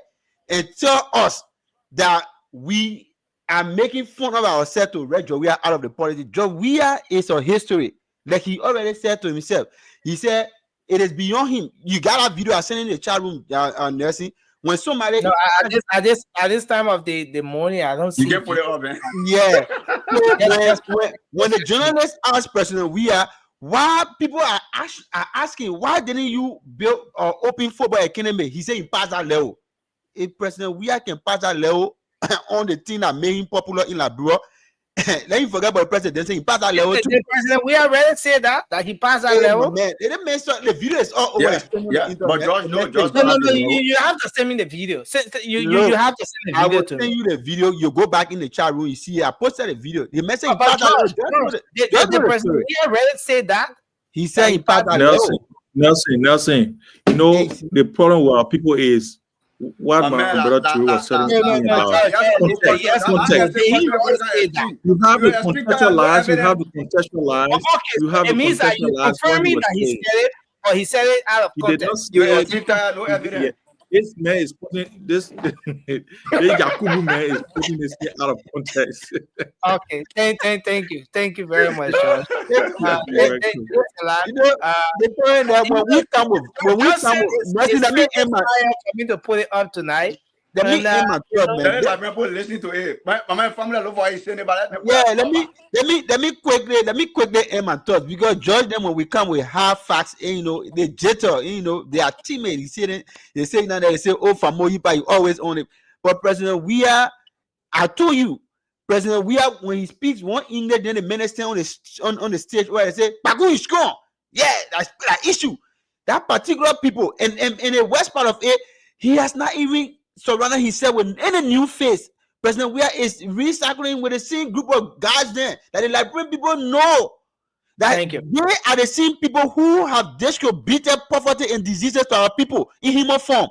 and tell us that we are making fun of ourselves to read George Weah out of the politics. George Weah is a history. Like he already said to himself. He said it is beyond him. You got a video I sent in the chat room, Nelson. When somebody at this time of the morning, I don't see. You can put it up, man. Yeah. when the journalists ask President Weah why people are asking why didn't you build open football academy, he said he passed that level. If President Weah can pass that level on the thing that made him popular in Liberia, let me forget about the president. He passed that level. The president, we already said that he passed that level. Man, they didn't mention the video is all over. Yeah. But George, no. You have to send me the video. You have to send the video. I will send you the video. You go back in the chat room. You see, I posted the video. The message. The president, we already said that. He said he passed that level. Nelson. You know the problem with our people is. What my brother True was saying about context. You have the contextualize, you have the contextualize, you have the means that you confirming that he said it, or he said it out of context. He This man is putting this Yakubu man is putting this thing out of context. Okay, thank you very much, George. Thanks a lot. You know, the point that when we come with, Just said nothing. Let me aim for me to put it up tonight. Let me And, aim my thought, man. Tell that people listening to it. My family love what he's saying about that. Yeah, let me quickly aim my thoughts, because George, them when we come with hard facts, you know, they jitter, you know, they are teammates. You see, they say now they say, oh, for more you always own it. But President, I told you, President, when he speaks one English, then the minister on the stage where they say, Bagu is gone. Yeah, that's that issue. That particular people, and in the west part of it, he has not even surrounded himself with any new face. President Weah is recycling with the same group of guys there that the Liberian people know that Thank you. they are the same people who have distributed poverty and diseases to our people in human form.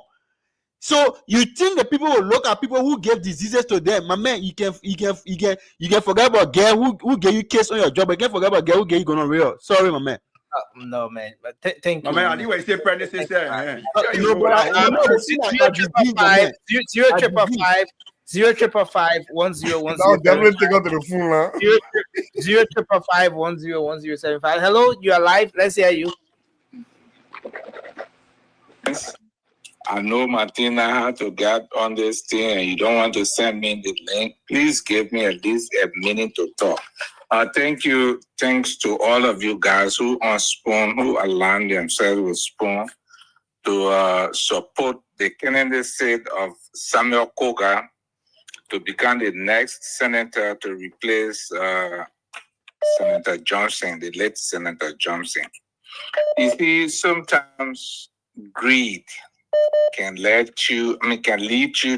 So you think the people will look at people who gave diseases to them? My man, you can forget about girl who gave you case on your job, but you can't forget about girl who gave you gonorrhea. Sorry, my man. No, man. But thank you. My man, I think what you say, pregnancy, man. No, but I know the thing that disease, my man. 0555 0555 That was 1010. definitely take out to the phone now. 0555 101075. Hello, you are live. Let's hear you. I know Martina had to get on this thing and you don't want to send me the link. Please give me at least a minute to talk. Thanks to all of you guys who on Spoon, who aligned themselves with Spoon to support the candidacy of Samuel Kogar to become the next senator to replace Senator Johnson, the late Senator Johnson. You see, sometimes greed can lead you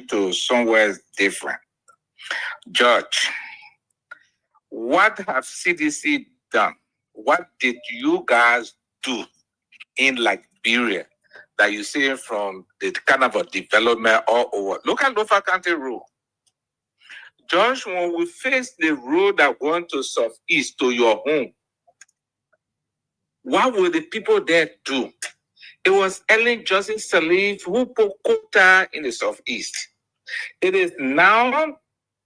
to somewhere different. George, what have CDC done? What did you guys do in Liberia that you see from the kind of a development all over? Look at Lofa County Road. George, when we face the road that went to southeast to your home, what will the people there do? It was Ellen Johnson Sirleaf who put quota in the southeast. It is now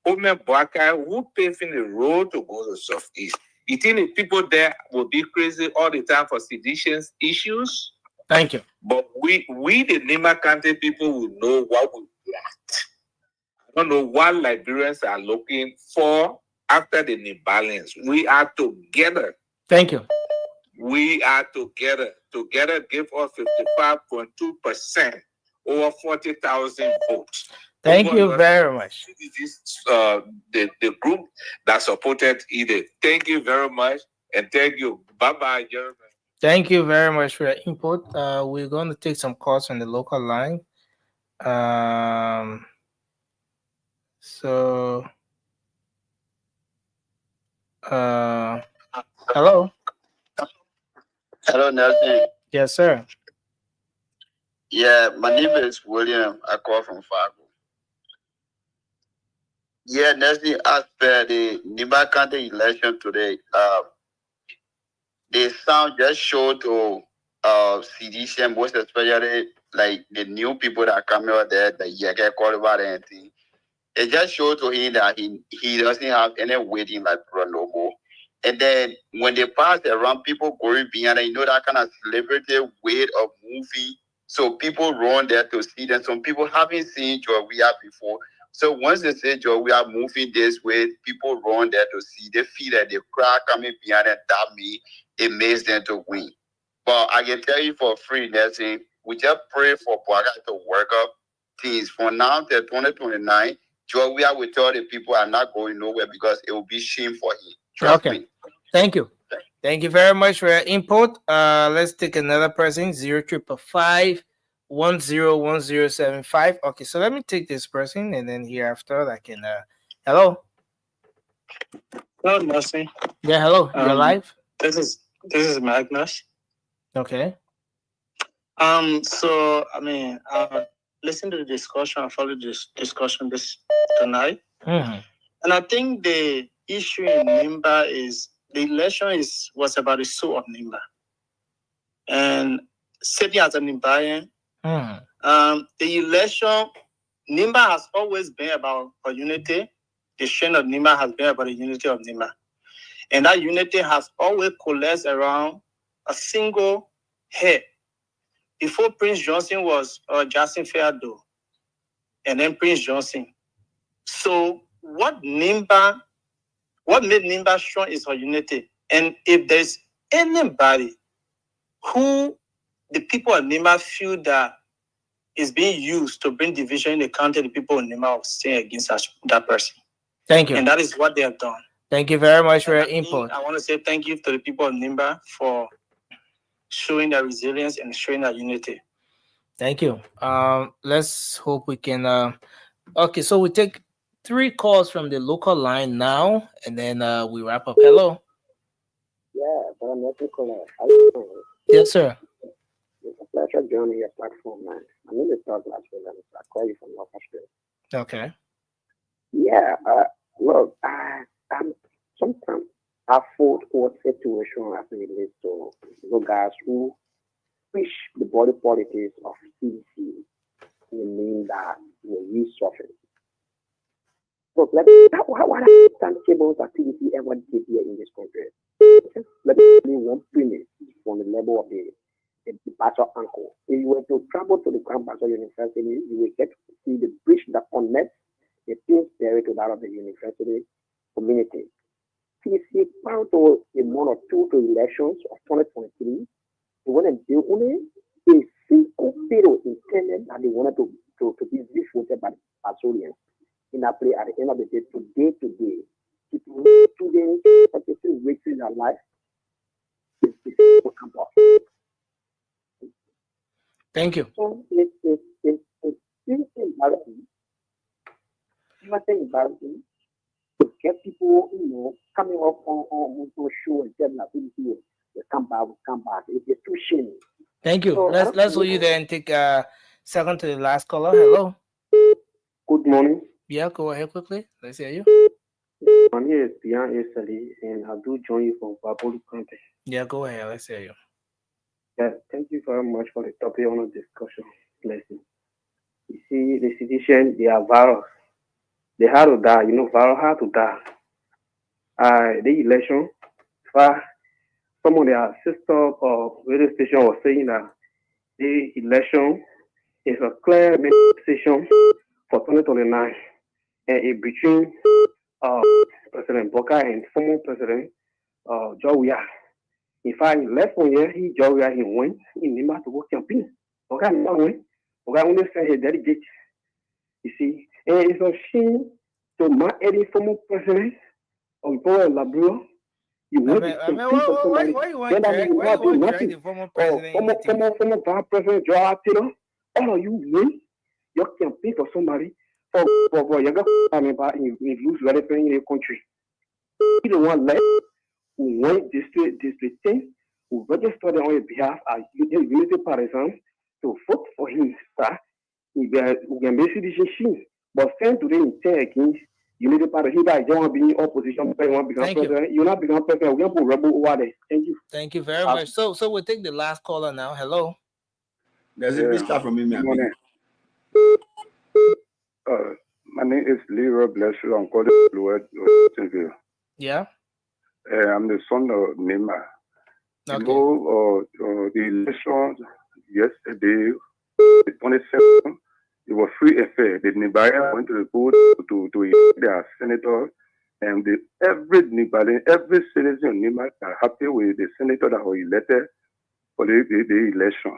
Omer Boakai who paving the road to go to southeast. You think the people there will be crazy all the time for sedition issues? Thank you. But we the Nimba County people will know what we want. I don't know what Liberians are looking for after the Nimbalians. We are together. Thank you. We are together. Together give us 55.2%, over 40,000 votes. Thank you very much. This is the group that supported Edith. Thank you very much, and thank you. Bye-bye, Jeremy. Thank you very much for your input. We're going to take some calls on the local line. Hello. Hello, Nelson. Yes, sir. Yeah, my name is William. I call from Fargo. Yeah, Nelson, as per the Nimba County election today, the sound just showed to CDC, most especially like the new people that come out there, the Yeke Kolivar and thing. It just showed to him that he doesn't have any waiting like no more. And then when they pass around, people going behind, you know, that kind of celebrity weight of movie. So people run there to see them. Some people haven't seen Georgia before. So once they say Georgia moving this way, people run there to see. They feel that the crowd coming behind and that it makes them to win. But I can tell you for free, Nelson, we just pray for Boakai to work up things. From now till 2029, Georgia will tell the people are not going nowhere because it will be shame for him. Trust me. Thank you. Thank you very much for your input. Let's take another person, 0555 101075. Okay, so let me take this person and then hereafter I can hello. Hello, Nelson. Yeah, hello. You're live. This is Magnus. Okay. So I mean, listen to the discussion. I followed this discussion tonight, and I think the issue in Nimba is the election was about the soul of Nimba, and sitting as a Nimbayan, The election, Nimba has always been about unity. The strain of Nimba has been about the unity of Nimba. And that unity has always coalesced around a single head. Before Prince Johnson was Justin Fairdo, and then Prince Johnson. So what made Nimba strong is her unity. And if there's anybody who the people of Nimba feel that is being used to bring division in the country, the people of Nimba will stand against that person. Thank you. And that is what they have done. Thank you very much for your input. I want to say thank you to the people of Nimba for showing their resilience and showing their unity. Thank you. Let's hope we can. Okay, so we take 3 calls from the local line now, and then we wrap up. Hello. Yeah, but I'm not caller. Yes, sir. It's a pleasure joining your platform, man. My name is Douglas Williams. I call you from North Australia. Okay. Yeah, look, I'm sometimes I fought for situation as it relates to those guys who push the body politics of CDC in mean that will resurface. Look, what tables that CDC ever did here in this country? Just let me give you one premise from the level of the Pastor Uncle. If you were to travel to the Grand Pastor University, you will get to see the bridge that connects the things buried to that of the university community. CDC prior to a month or two to elections of 2023, they wanted to do only a single bill intended that they wanted to be voted by the Pastorians. In a play at the end of the day, today, people, students, practicing wasting their life, Thank you. So it's embarrassing. You must say embarrassing to get people, coming up on show and telling that people will come back. It's too shame. Thank you. So, let's hold you there and take a second to the last caller. Hello. Good morning. Yeah, go ahead quickly. Let's hear you. My name is Bian Esali, and I do join you from Babolu County. Yeah, go ahead. Let's hear you. Yeah, thank you very much for the topic on the discussion. Blessing. You see, the citizens, they are virus. They had to die. Virus had to die. The election, some of their sister or radio station was saying that the election is a clear manifestation for 2029, and it between President Boka and former President Jawia. In fact, last 1 year, Jawia went in Nimba to go campaign. Boka never went. Boka only sent his delegate. You see, and it's a shame to mark any former president of Paul Labro. You want to compete for somebody. Why you want to drag the former president? Former vice president Joe Taylor. All of you win your campaign for somebody for younger in lose relevance in your country. You don't want left who went district 10 who registered on your behalf as unity partisan to vote for him, sir. We can basically see, but send today in 10 against unity partisan. He don't want to be in opposition, but want to become president. You not become president. We have to rebel over there. Thank you. Thank you very much. So we'll take the last caller now. Hello. There's a big start from me, man. My name is Leroy Blessed. I'm calling Louisville. Yeah. I'm the son of Nimba. Okay. The election yesterday, the 27th, it was free and fair. The Nimba went to the vote to elect their senator, and every Nimba, every citizen of Nimba are happy with the senator that was elected for the election.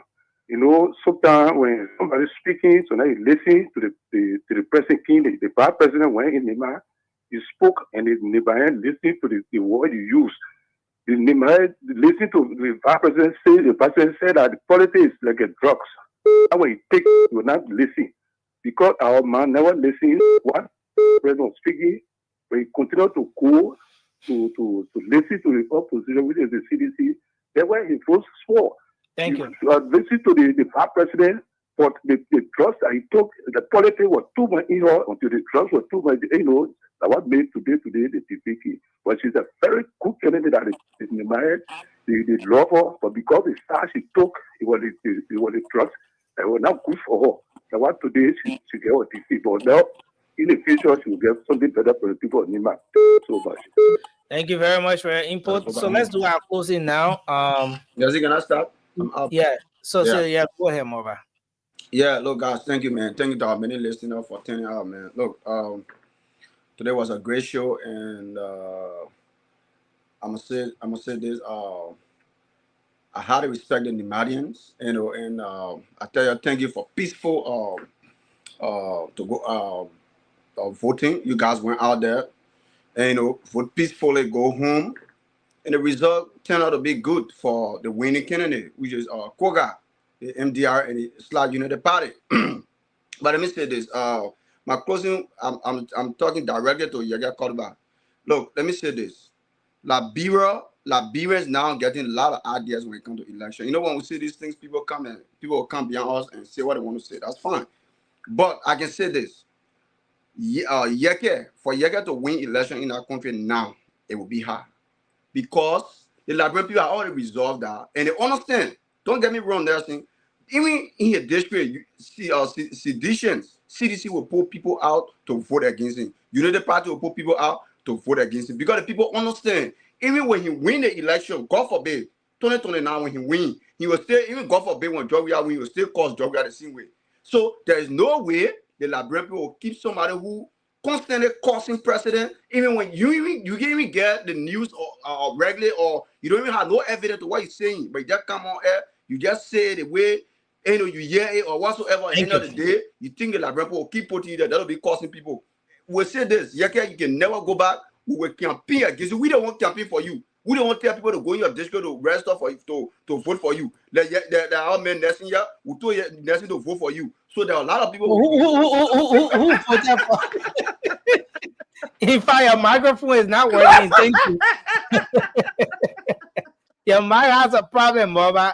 Sometimes when somebody's speaking, so now you listen to the president king, the vice president went in Nimba, you spoke, and the Nimba listened to the word you used. The Nimba listened to the vice president say, the president said that politics is like a drugs. That way you take, you will not listen. Because our man never listens what the president was speaking, but he continued to go to listen to the opposition, which is the CDC. That's why he was swore. Thank you. Listen to the past president, but the drugs that he took, the politics was too much until the drugs were too much, that what made today the TPK. But she's a very good candidate that is married, the love her, but because the stars she took, it was the drugs It was not good for her. So what today she get what defeat, but now in the future she will get something better for the people of Nimba. So much. Thank you very much for your input. So let's do our closing now. Jesse, can I start? I'm up. Yeah. So Yeah. go ahead, Mova. Yeah, look, guys, thank you, man. Thank you to our many listeners for turning out, man. Look, today was a great show, and I'm gonna say this. I highly respect the Nemadians, and I tell you, thank you for peaceful to go voting. You guys went out there, and vote peacefully, go home, and the result turned out to be good for the winning candidate, which is Kogar, the MDR and the United Party. But let me say this. My closing, I'm talking directly to Yaga Korba. Look, let me say this. Liberia is now getting a lot of ideas when it comes to election. You know, when we see these things, people will come behind us and say what they want to say. That's fine. But I can say this. For Yeke to win election in our country now, it will be hard. Because the Liberian people are already resolved that. And they understand. Don't get me wrong, Nelson. Even in a district, you see seditions, CDC will pull people out to vote against him. United Party will pull people out to vote against him. Because the people understand. Even when he win the election, God forbid, 2029 when he win, he will still, even God forbid when Georgia win, he will still cause Georgia the same way. So there is no way the Liberian people will keep somebody who constantly causing precedent, even when you can even get the news or regularly, or you don't even have no evidence to what you're saying, but you just come on air, you just say it the way you hear it or whatsoever. At the end of the day, you think the Liberian people will keep putting you there, that'll be causing people. We'll say this, you can never go back. We will campaign against you. We don't want campaign for you. We don't want to tell people to go in your district to register for you, to vote for you. There are men nursing here who told you nursing to vote for you. So there are a lot of people who voted for. In fact, your microphone is not working. Thank you. Your mic has a problem, Boba.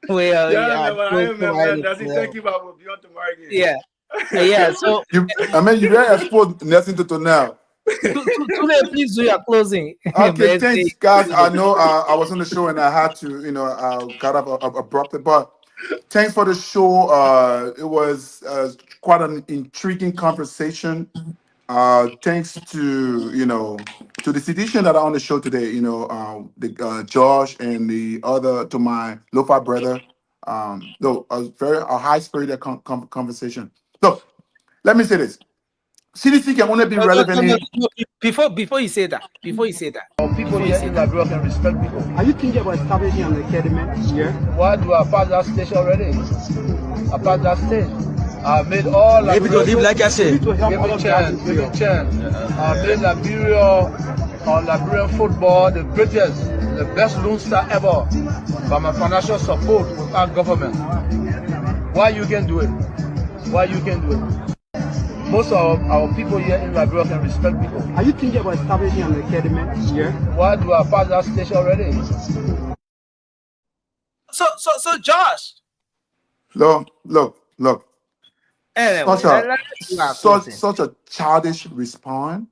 Thank you, Bob. We'll be on tomorrow again. Yeah. So you very exposed Nelson to now. Today, please do your closing. Okay, thanks, guys. I know I was on the show and I had to, got up abruptly, but thanks for the show. It was quite an intriguing conversation. Thanks to to the citizen that are on the show today. The Josh and the other to my Lofa brother. No, a high spirited conversation. So let me say this. CDC can only be relevant. Before you say that, people here in Liberia can respect people. Are you thinking about establishing an academy here? Why do I pass that stage already? I passed that stage. I made all maybe to live like I said. Give me chance. I made Liberian football the greatest, the best Lone Star ever. By my financial support without government. Why you can do it? Most of our people here in Liberia can respect people. Are you thinking about establishing an academy here? Why do I pass that stage already? So Josh. Look. Anyway, such a childish response.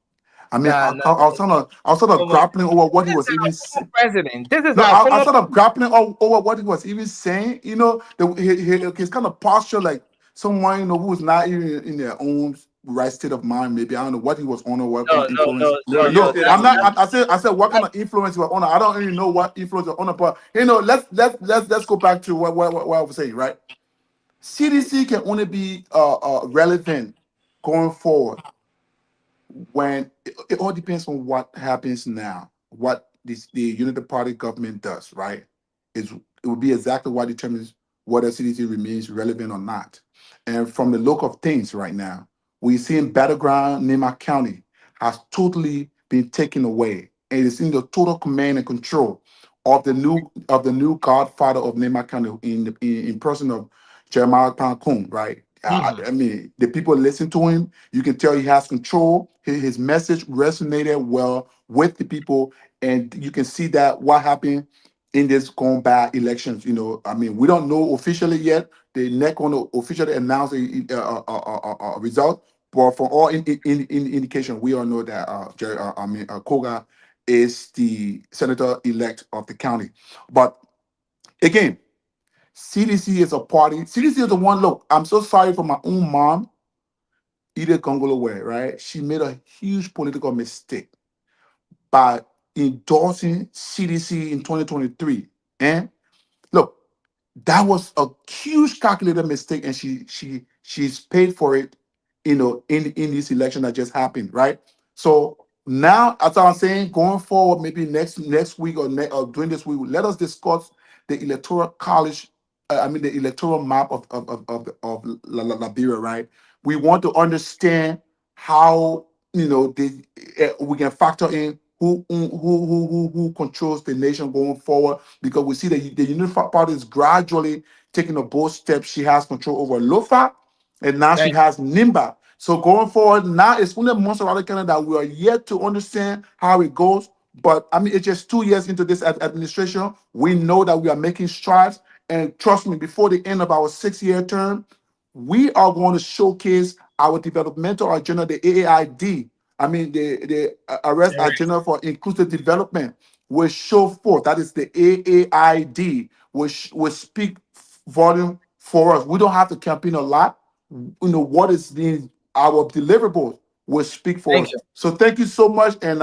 I mean, I was sort of grappling over what he was even saying. President, this is I was sort of grappling over what he was even saying. His kind of posture, like someone who's not even in their own right state of mind. Maybe I don't know what he was on or what kind of influence. I'm not. I said what kind of influence he was on. I don't even know what influence he was on. But let's go back to what I was saying. Right, CDC can only be relevant going forward when it all depends on what happens now, what the United Party government does, right? It will be exactly what determines whether CDC remains relevant or not. And from the look of things right now, we're seeing battleground Nimba County has totally been taken away, and it's in the total command and control of the new godfather of Nimba County in person of Jeremiah Pancon, right? I mean, the people listen to him. You can tell he has control. His message resonated well with the people, and you can see that what happened in this going back elections. I mean, we don't know officially yet. They're not going to officially announce a result, but from all indication, we all know that Kogar is the senator elect of the county. But again, CDC is a party. CDC is the one. Look, I'm so sorry for my own mom, Edith Congolaway, right? She made a huge political mistake by endorsing CDC in 2023. And look, that was a huge calculated mistake, and she's paid for it, in this election that just happened, right? So now, as I'm saying, going forward, maybe next week or during this week, let us discuss the electoral college. The electoral map of Liberia, right? We want to understand how we can factor in who controls the nation going forward, because we see that the Unified Party is gradually taking a bold step. She has control over Lofa, and now she has Nimba. So going forward, now it's only months around the Canada that we are yet to understand how it goes. But it's just 2 years into this administration. We know that we are making strides, and trust me, before the end of our 6-year term, we are going to showcase our developmental agenda, the AAID. The arrest agenda for inclusive development will show forth. That is the AAID, which will speak volume for us. We don't have to campaign a lot. What is our deliverables will speak for us. So thank you so much, and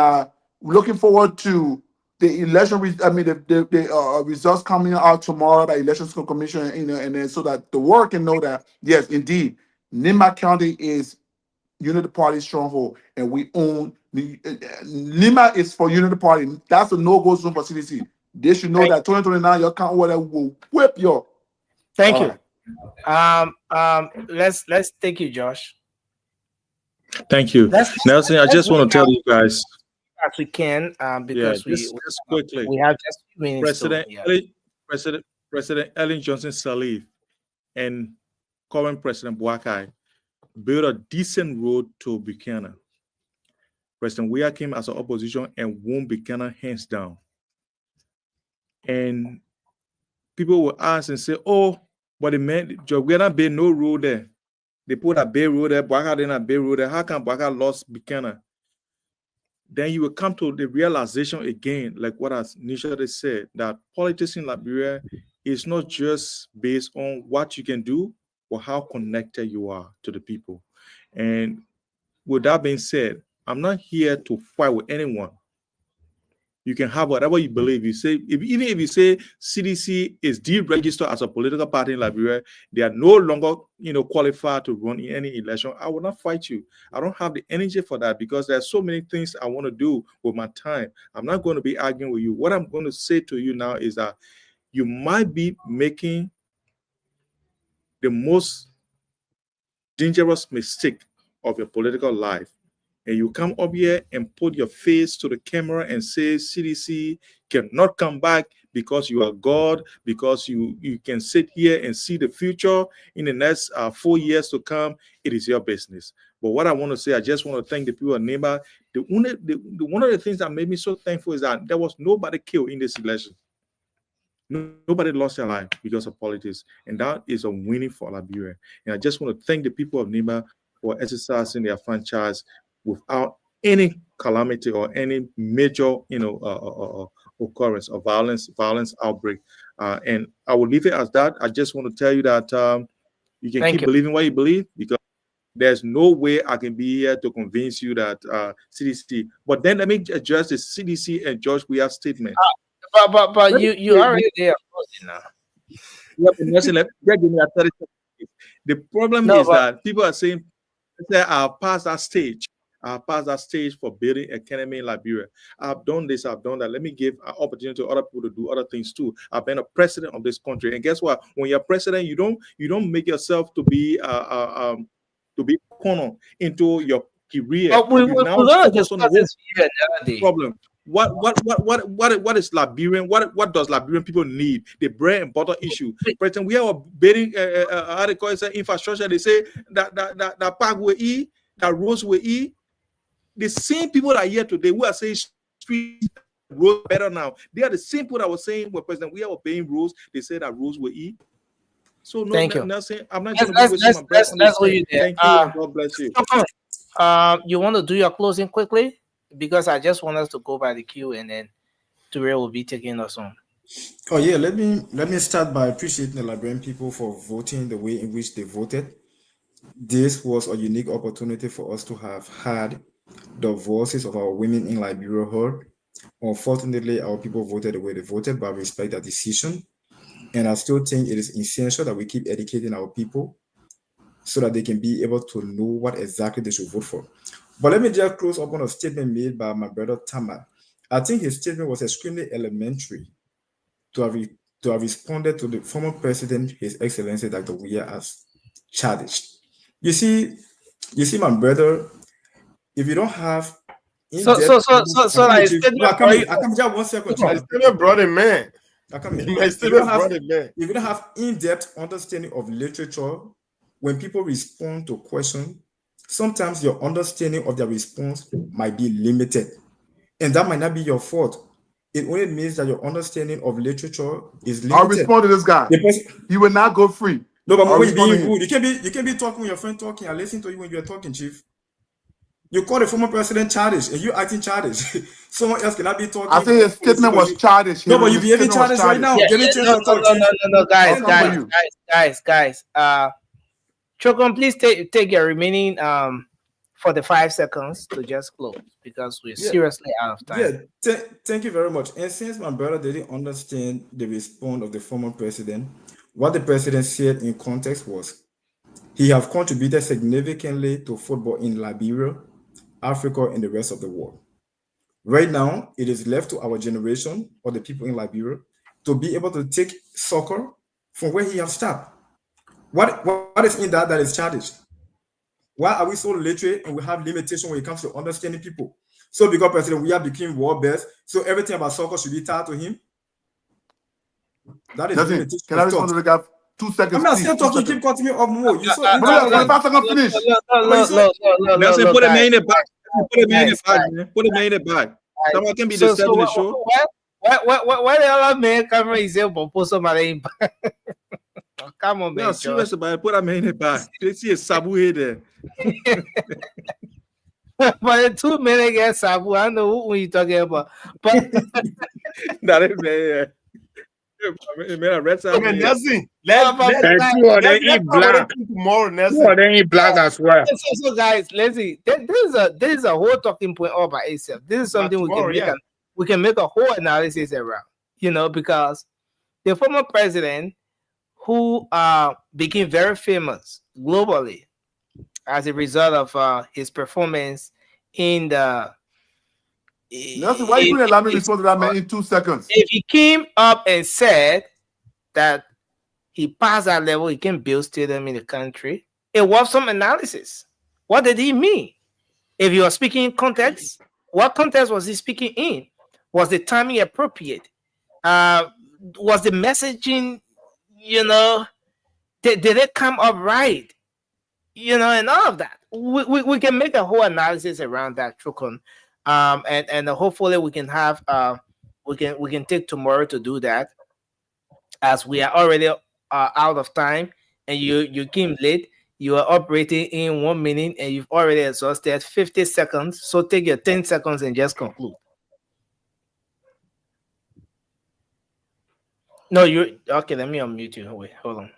looking forward to the election. The results coming out tomorrow by Elections Commission, and then so that the world can know that yes, indeed, Nimba County is Unity Party stronghold, and we own Nimba is for Unity Party. That's a no-go zone for CDC. They should know that 2029 your county will whip your. Thank you. Let's take you, Josh. Thank you, Nelson. I just want to tell you guys as we can, because just quickly, we have just a few minutes. President Ellen Johnson Sirleaf and current President Boakai built a decent road to Buchanan. President Weah came as an opposition and won Buchanan hands down. And people will ask and say, "Oh, but the man, Weah built no road there. They put a bay road there. Boakai didn't have a bay road there. How come Boakai lost Buchanan?" Then you will come to the realization again, like what I initially said, that politics in Liberia is not just based on what you can do, but how connected you are to the people. And with that being said, I'm not here to fight with anyone. You can have whatever you believe. You say, even if you say CDC is deregistered as a political party in Liberia, they are no longer, qualified to run in any election. I will not fight you. I don't have the energy for that, because there are so many things I want to do with my time. I'm not going to be arguing with you. What I'm going to say to you now is that you might be making the most dangerous mistake of your political life. And you come up here and put your face to the camera and say CDC cannot come back because you are God, because you can sit here and see the future in the next 4 years to come. It is your business. But what I want to say, I just want to thank the people of Nimba. One of the things that made me so thankful is that there was nobody killed in this election. Nobody lost their life because of politics. And that is a winning for Liberia. And I just want to thank the people of Nimba for exercising their franchise without any calamity or any major, occurrence or violence outbreak. And I will leave it as that. I just want to tell you that you can keep believing what you believe, because there's no way I can be here to convince you that CDC. But then let me address the CDC and George Weah's statement. But you already there now. Yeah, give me a 30 seconds. The problem is that people are saying, I'll pass that stage. I'll pass that stage for building academy in Liberia. I've done this, I've done that. Let me give an opportunity to other people to do other things too. I've been a president of this country. And guess what? When you're president, you don't make yourself to be corner into your career. But we don't just problem. What is Liberian? What does Liberian people need? The bread and butter issue. President, we are building infrastructure. They say that park will eat, that roads will eat. The same people that are here today who are saying street roads better now, they are the same people that were saying when President we are paying roads, they say that roads will eat. So no, thank you. I'm not going to waste my breath. That's what you did. Thank you and God bless you. You want to do your closing quickly? Because I just want us to go by the queue, and then Ture will be taking us on. Oh yeah, let me start by appreciating the Liberian people for voting the way in which they voted. This was a unique opportunity for us to have had the voices of our women in Liberia heard. Unfortunately, our people voted the way they voted, but I respect that decision. And I still think it is essential that we keep educating our people so that they can be able to know what exactly they should vote for. But let me just close up on a statement made by my brother Tama. I think his statement was extremely elementary to have responded to the former president, His Excellency Dr. Weah, as childish. You see, my brother, if you don't have So in-depth, like statement I come in just 1 second, My Chief. statement brought him, man. I come in. My statement brought him, man. If you don't have in-depth understanding of literature, when people respond to questions, sometimes your understanding of their response might be limited. And that might not be your fault. It only means that your understanding of literature is limited. I'll respond to this guy. He will not go free. No, but when you're being rude, you can't be talking when your friend talking. I listen to you when you're talking, Chief. You call the former president childish, and you acting childish. Someone else cannot be talking. I think his statement was childish. No, but you behaving childish right now. Yeah, Give me a chance to talk, Chief. No, guys. Chokon, please take your remaining 45 seconds to just close because we're seriously out of time. Yeah, thank you very much. And since my brother didn't understand the response of the former president, what the president said in context was, he have contributed significantly to football in Liberia, Africa, and the rest of the world. Right now, it is left to our generation or the people in Liberia to be able to take soccer from where he has stopped. What is in that is childish? Why are we so literate and we have limitation when it comes to understanding people? So because President we have become world best, so everything about soccer should be tied to him. That is limitation. Can I respond to the guy? 2 seconds. I'm not still talking. Keep cutting me off more. You so finish. Nelson, put a man in the back. Put a man in the back, man. Put a man in the back. Someone can be disturbing the show. Why the other man camera is able to put somebody in? Come on, man. No, serious about it. Put a man in the back. They see a sabu here there. But 2 minutes get sabu. I know who you're talking about. But that is man. Nelson, they eat black tomorrow. Nelson, they eat black as well. So guys, let's see. This is a whole talking point all by itself. This is something we can make a whole analysis around. Because the former president, who became very famous globally as a result of his performance in the. Nelson, why you couldn't allow me to respond to that man in 2 seconds? If he came up and said that he passed that level, he can build stadium in the country, it was some analysis. What did he mean? If you are speaking in context, what context was he speaking in? Was the timing appropriate? Was the messaging, did it come up right? And all of that. We can make a whole analysis around that, Chukun. And hopefully we can have we can take tomorrow to do that, as we are already out of time, and you came late. You are operating in 1 minute and you've already exhausted 50 seconds. So take your 10 seconds and just conclude. No, you okay? Let me unmute you. Wait, hold on.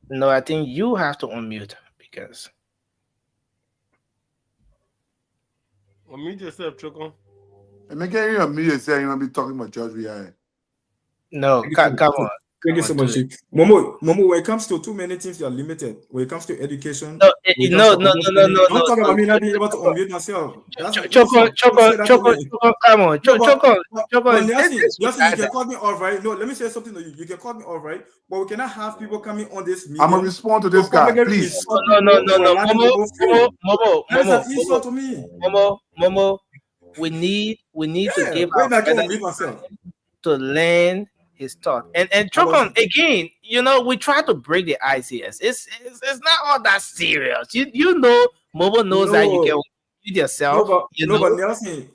No, I think you have to unmute because. Unmute yourself, Choco. And make you unmute yourself. You want to be talking about George Weah. No, come on. Thank you so much. Momo, when it comes to too many things, you are limited. When it comes to education, no. Don't talk about me not being able to unmute myself. Choco, come on. Choco. You can call me all right. No, let me say something to you. You can call me all right, but we cannot have people coming on this meeting. I'm going to respond to this guy, please. No. Momo. That is an insult to me. Momo, we need to give our to learn his thought. And Chokon, again, we try to break the ice here. It's not all that serious. Momo knows that you can read yourself. But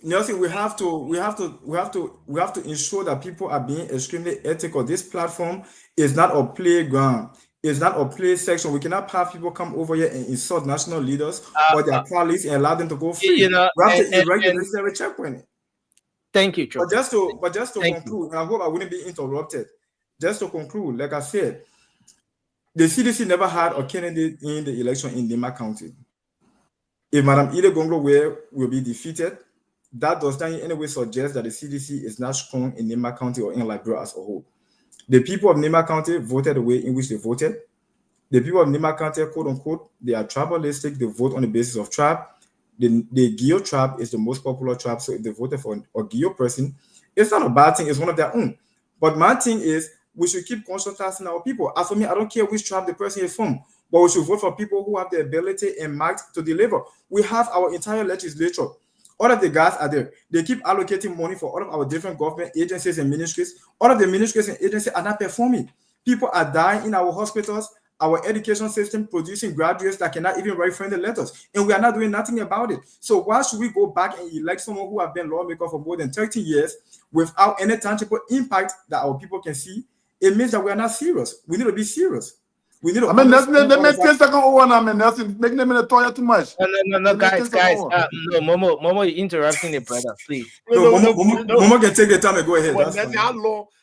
Nelson, we have to ensure that people are being extremely ethical. This platform is not a playground. It's not a play section. We cannot have people come over here and insult national leaders or their colleagues and allow them to go free. We have to erect the necessary checkpoint. Thank you, Joe. But just to conclude, I hope I wouldn't be interrupted. Just to conclude, like I said, the CDC never had a candidate in the election in Nimba County. If Madam Ida Gonglo will be defeated, that does not in any way suggest that the CDC is not strong in Nimba County or in Liberia as a whole. The people of Nimba County voted the way in which they voted. The people of Nimba County, quote unquote, they are tribalistic. They vote on the basis of tribe. The Gio tribe is the most popular tribe. So if they voted for a Gio person, it's not a bad thing. It's one of their own. But my thing is, we should keep consulting our people. As for me, I don't care which tribe the person is from, but we should vote for people who have the ability and might to deliver. We have our entire legislature. All of the guys are there. They keep allocating money for all of our different government agencies and ministries. All of the ministries and agencies are not performing. People are dying in our hospitals, our education system producing graduates that cannot even write friendly letters, and we are not doing nothing about it. So why should we go back and elect someone who have been lawmaker for more than 30 years without any tangible impact that our people can see? It means that we are not serious. We need to be serious. We need to. I mean, let me 10 seconds over now, man. Nelson, make them in the toilet too much. No, guys. No, Momo, you're interrupting the brother, please. Momo can take the time and go ahead. Well,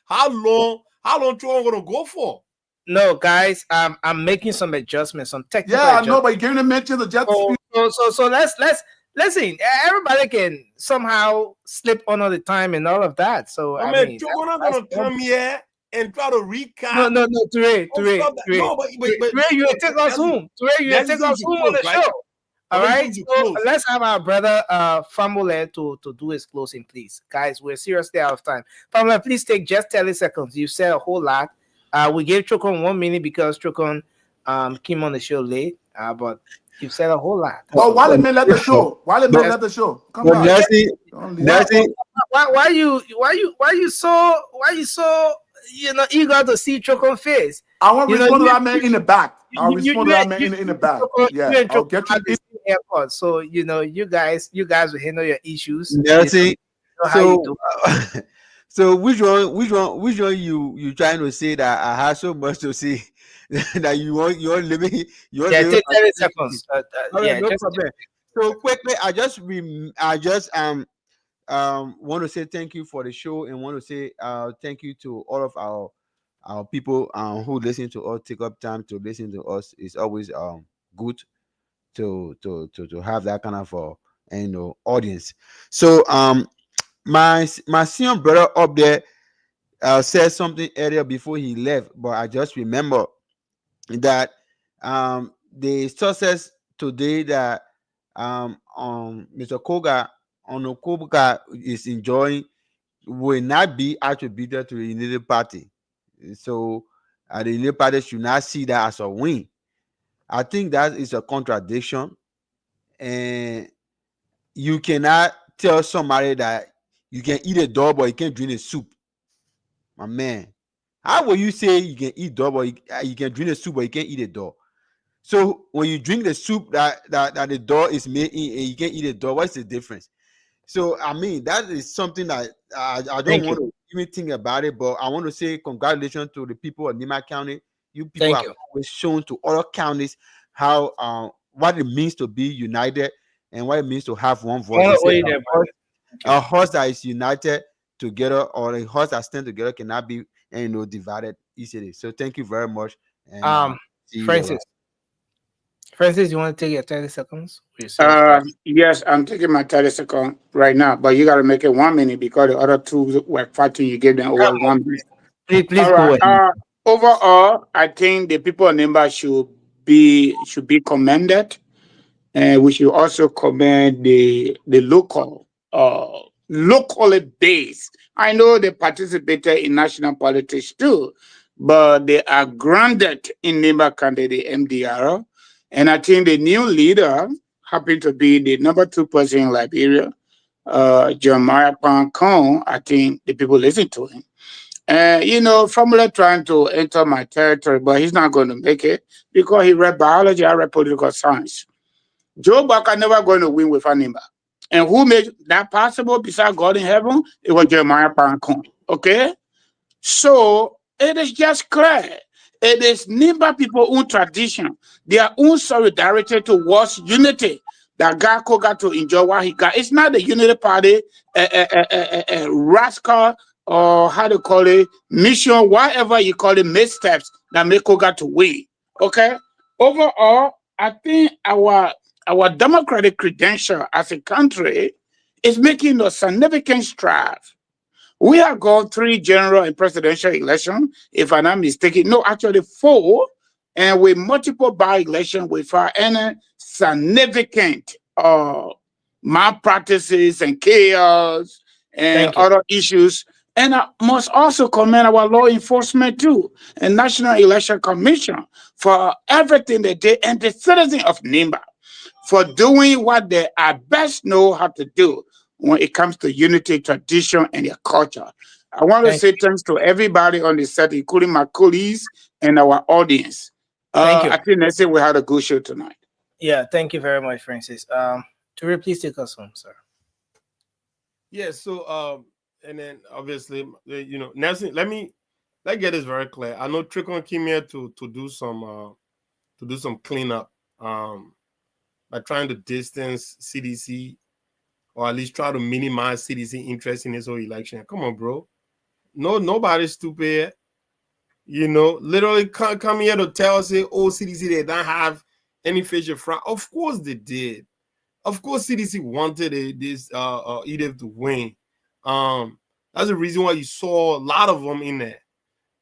how long Trump gonna go for? No, guys, I'm making some adjustments, some technical. Yeah, I know, but you gave him mention the jet. So let's listen. Everybody can somehow slip under the time and all of that. So I mean, you're not gonna come here and try to recap. No, Ture. No, but you take us home. Ture, you take us home on the show. All right. So let's have our brother Famole to do his closing, please, guys. We're seriously out of time. Famole, please take just 30 seconds. You said a whole lot. We gave Chokon 1 minute because Chokon came on the show late, but you said a whole lot. Oh, why didn't let the show? Let the show? Come on. Why you so eager to see Chokon face? I want to respond to that man in the back. I'll respond to that man in the back. Yeah, I'll get you. Airport. So you guys will handle your issues. So which one you trying to say that I have so much to say that you're living? Take 30 seconds. No problem. So quickly, I just want to say thank you for the show and want to say thank you to all of our people who listen to us, take up time to listen to us. It's always good to have that kind of audience. So my senior brother up there said something earlier before he left, but I just remember that the success today that Mr. Kogar is enjoying will not be attributed to the United Party. So the United Party should not see that as a win. I think that is a contradiction, and you cannot tell somebody that you can eat a dog but you can't drink a soup. My man, how will you say you can eat dog but you can drink a soup but you can't eat a dog? So when you drink the soup that the dog is made in and you can't eat a dog, what's the difference? So I mean, that is something that I don't want to even think about it, but I want to say congratulations to the people of Nimba County. You people have always shown to other counties how what it means to be united and what it means to have one voice. A horse that is united together or a horse that stands together cannot be divided easily. So thank you very much. And Francis, you want to take your 30 seconds? Yes, I'm taking my 30 seconds right now, but you got to make it 1 minute because the other two were fighting. You gave them over 1 minute. Please go ahead. Overall, I think the people of Nimba should be commended, and we should also commend the locally based. I know they participated in national politics too, but they are grounded in Nimba County, the MDR. And I think the new leader happened to be the number 2 person in Liberia, Jeremiah Pancon. I think the people listen to him. Formula trying to enter my territory, but he's not going to make it because he read biology, I read political science. Joe Buck never going to win with Nimba. And who made that possible besides God in heaven? It was Jeremiah Pancon. Okay? So it is just clear. It is Nimba people's own tradition, their own solidarity towards unity. that got Kogar to enjoy what he got. It's not the Unity Party, rascal, or how to call it, mission, whatever you call it, missteps that make Kogar to win. Okay? Overall, I think our democratic credential as a country is making a significant stride. We have gone 3 general and presidential elections, if I'm not mistaken. No, actually 4, and with multiple by-elections without any significant malpractices and chaos and other issues. And I must also commend our law enforcement too, and National Election Commission for everything they did, and the citizens of Nimba for doing what they at best know how to do when it comes to unity, tradition, and their culture. I want to say thanks to everybody on the set, including my colleagues and our audience. Thank you. I think let's say we had a good show tonight. Yeah, thank you very much, Francis. Ture, please take us home, sir. Yeah, so and then obviously, you know, Nelson, let's get this very clear. I know Tricon came here to do some cleanup by trying to distance CDC, or at least try to minimize CDC interest in this whole election. Come on, bro. No, nobody's stupid. You know, literally come here to tell us, oh, CDC, they don't have any facial fraud. Of course they did. Of course, CDC wanted this Edith to win. That's the reason why you saw a lot of them in there.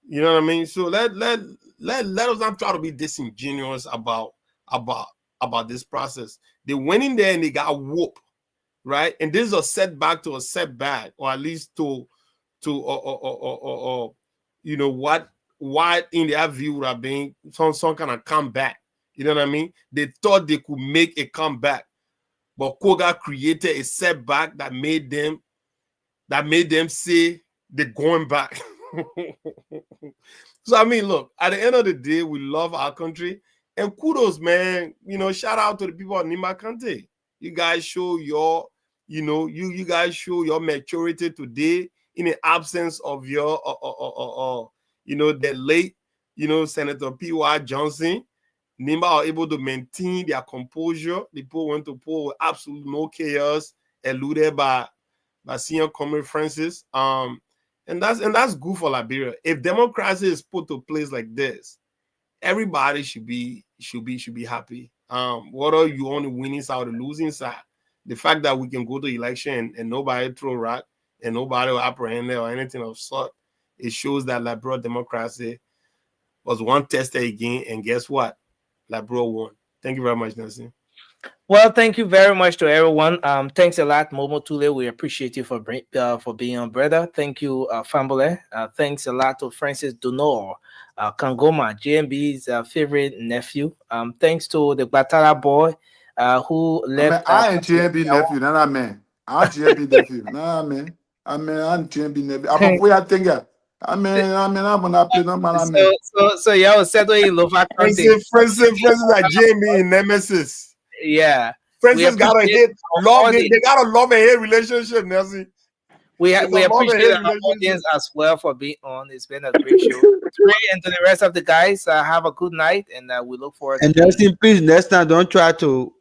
You know what I mean? So let us not try to be disingenuous about this process. They went in there and they got whooped, right? And this is a setback to a setback, or at least to you know what in their view would have been some kind of comeback. You know what I mean? They thought they could make a comeback, but Kogar created a setback that made them say they're going back. So I mean, look, at the end of the day, we love our country, and kudos, man. You know, shout out to the people of Nimba County. You guys show your, you know, you guys show your maturity today in the absence of your, you know, the late, you know, Senator P.Y. Johnson. Nimba are able to maintain their composure. The people went to poll with absolute no chaos, eluded by Senior Comrade Francis. And that's good for Liberia. If democracy is put to place like this, everybody should be happy. Whether you on the winning side or the losing side, the fact that we can go to election and nobody throw rock and nobody will apprehend it or anything of sort, it shows that Liberia democracy was one tested again, and guess what? Liberia won. Thank you very much, Nelson. Well, thank you very much to everyone. Thanks a lot, Momo Tule. We appreciate you for being on, brother. Thank you, Fambole. Thanks a lot to Francis Donor, Kangoma, JMB's favorite nephew. Thanks to the Batara boy who left. I ain't JMB nephew, nah, man. I'm JMB nephew, nah, man. I'm JMB nephew. I'm a I think. I'm gonna play no man. So yeah, was settled in Lova County. Francis at JMB in Nemesis. Yeah, Francis got a hit. They got a love and hate relationship, Nelson. We appreciate our audience as well for being on. It's been a great show. And to the rest of the guys, have a good night, and we look forward. And Nelson, please next time don't try to